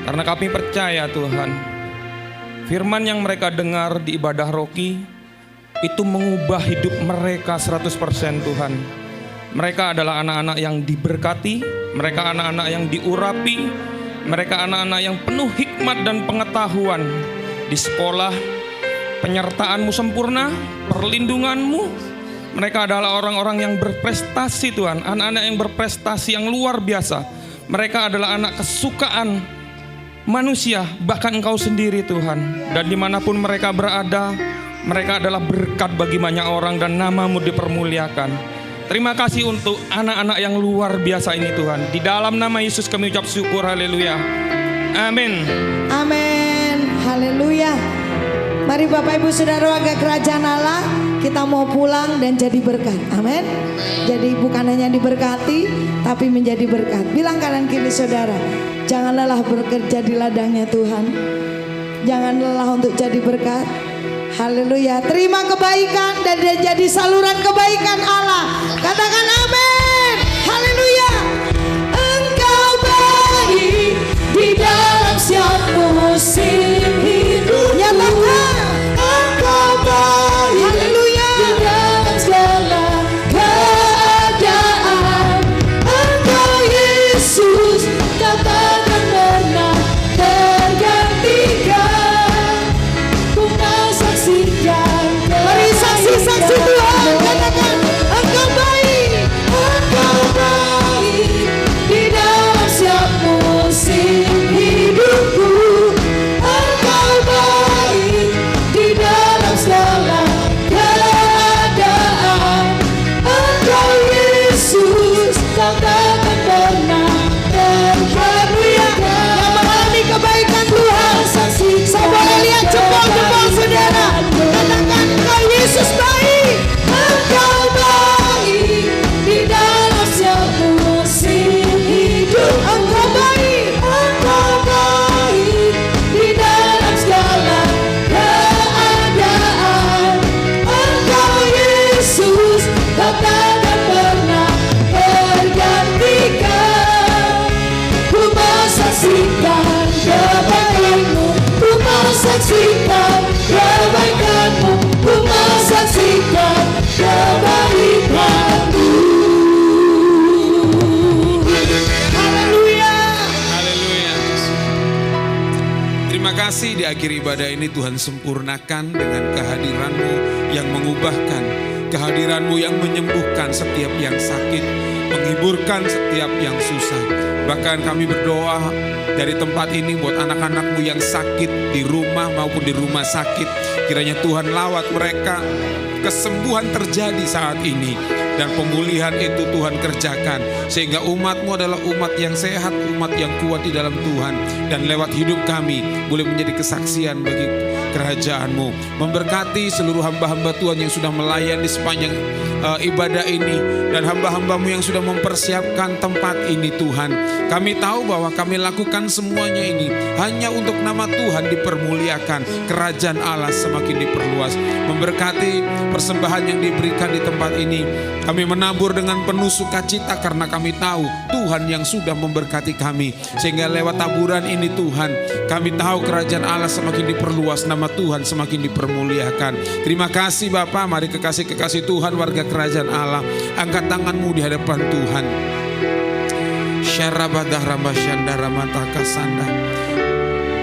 Karena kami percaya, Tuhan, firman yang mereka dengar di ibadah Rocky itu mengubah hidup mereka 100%, Tuhan. Mereka adalah anak-anak yang diberkati, mereka anak-anak yang diurapi, mereka anak-anak yang penuh hikmat dan pengetahuan. Di sekolah, penyertaan-Mu sempurna, perlindungan-Mu. Mereka adalah orang-orang yang berprestasi, Tuhan. Anak-anak yang berprestasi yang luar biasa. Mereka adalah anak kesukaan manusia, bahkan Engkau sendiri, Tuhan. Dan dimanapun mereka berada, mereka adalah berkat bagi banyak orang dan nama-Mu dipermuliakan. Terima kasih untuk anak-anak yang luar biasa ini, Tuhan. Di dalam nama Yesus kami ucap syukur, haleluya. Amin. Amin. Haleluya. Mari Bapak Ibu Saudara warga kerajaan Allah, kita mau pulang dan jadi berkat. Amin. Jadi bukan hanya diberkati, tapi menjadi berkat. Bilang kanan kiri saudara, jangan lelah bekerja di ladangnya Tuhan. Jangan lelah untuk jadi berkat. Haleluya. Terima kebaikan dan jadi saluran kebaikan Allah. Katakan amin. Haleluya. Engkau baik di dalam setiap musim hidup. Nyatakan engkau baik. Haleluya. Di dalam segala keadaan. Engkau Yesus, kau takkan pernah tergantikan. Ku saksikan. Mari saksi-saksi Tuhan. Katakan engkau baik. Engkau baik di dalam setiap musim hidupku. Engkau baik di dalam segala keadaan. Engkau Yesus, kau takkan pernah terhaleluya. Yang mengalami kebaikan Tuhan, saya boleh lihat jempol-jempol saudara. Katakan engkau Yesus baik. Engkau baik di dalam setiap musim hidup. Engkau baik. Engkau baik di dalam segala keadaan. Engkau Yesus, kau takkan pernah tergantikan. Ku saksikan kebaikan-Mu. Ku saksikan kebaikan-Mu. Ku saksikan kebaikan-Mu. Haleluya. Haleluya. Terima kasih di akhir ibadah ini Tuhan sempurnakan dengan kehadiran-Mu yang mengubahkan, kehadiran-Mu yang menyembuhkan setiap yang sakit, menghiburkan setiap yang susah. Bahkan kami berdoa dari tempat ini buat anak-anak-Mu yang sakit di rumah maupun di rumah sakit. Kiranya Tuhan lawat mereka, kesembuhan terjadi saat ini. Dan pemulihan itu Tuhan kerjakan. Sehingga umat-Mu adalah umat yang sehat, umat yang kuat di dalam Tuhan. Dan lewat hidup kami boleh menjadi kesaksian bagi kerajaan-Mu. Memberkati seluruh hamba-hamba Tuhan yang sudah melayani sepanjang ibadah ini. Dan hamba-hamba-Mu yang sudah mempersiapkan tempat ini Tuhan. Kami tahu bahwa kami lakukan semuanya ini hanya untuk nama Tuhan dipermuliakan. Kerajaan Allah semakin diperluas. Memberkati persembahan yang diberikan di tempat ini. Kami menabur dengan penuh sukacita karena kami tahu Tuhan yang sudah memberkati kami. Sehingga lewat taburan ini Tuhan, kami tahu kerajaan Allah semakin diperluas, nama Tuhan semakin dipermuliakan. Terima kasih Bapa, mari kekasih-kekasih Tuhan warga kerajaan Allah, angkat tanganmu di hadapan Tuhan. Syarabadah Ramasyanda Ramatakasanda.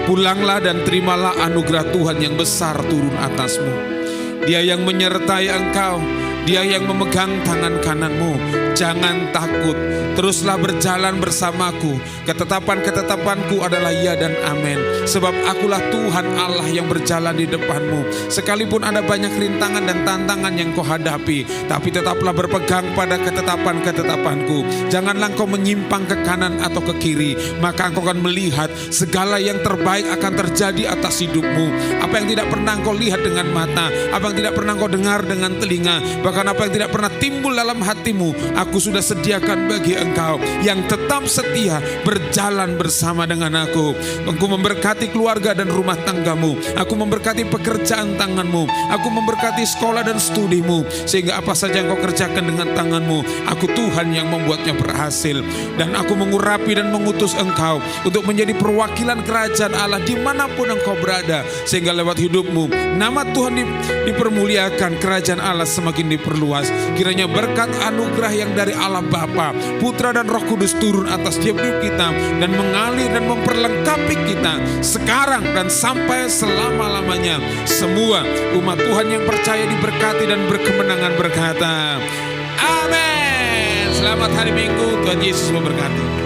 Pulanglah dan terimalah anugerah Tuhan yang besar turun atasmu. Dia yang menyertai engkau, Dia yang memegang tangan kananmu. Jangan takut, teruslah berjalan bersamaku. Ketetapan-ketetapanku adalah ya dan amin. Sebab akulah Tuhan Allah yang berjalan di depanmu. Sekalipun ada banyak rintangan dan tantangan yang kau hadapi, tapi tetaplah berpegang pada ketetapan-ketetapanku. Janganlah kau menyimpang ke kanan atau ke kiri, maka engkau akan melihat segala yang terbaik akan terjadi atas hidupmu. Apa yang tidak pernah kau lihat dengan mata, apa yang tidak pernah kau dengar dengan telinga, bahkan apa yang tidak pernah timbul dalam hatimu, aku sudah sediakan bagi engkau yang tetap setia berjalan bersama dengan aku. Aku memberkati keluarga dan rumah tanggamu. Aku memberkati pekerjaan tanganmu. Aku memberkati sekolah dan studimu. Sehingga apa saja yang kau kerjakan dengan tanganmu, aku Tuhan yang membuatnya berhasil. Dan aku mengurapi dan mengutus engkau untuk menjadi perwakilan kerajaan Allah dimanapun engkau berada. Sehingga lewat hidupmu, nama Tuhan dipermuliakan, kerajaan Allah semakin diperluas. Kiranya berkat anugerah yang dari Allah Bapa, Putra dan Roh Kudus turun atas tiap hidup kita dan mengalir dan memperlengkapi kita sekarang dan sampai selama-lamanya. Semua umat Tuhan yang percaya diberkati dan berkemenangan berkata, amin. Selamat hari Minggu, Tuhan Yesus memberkati.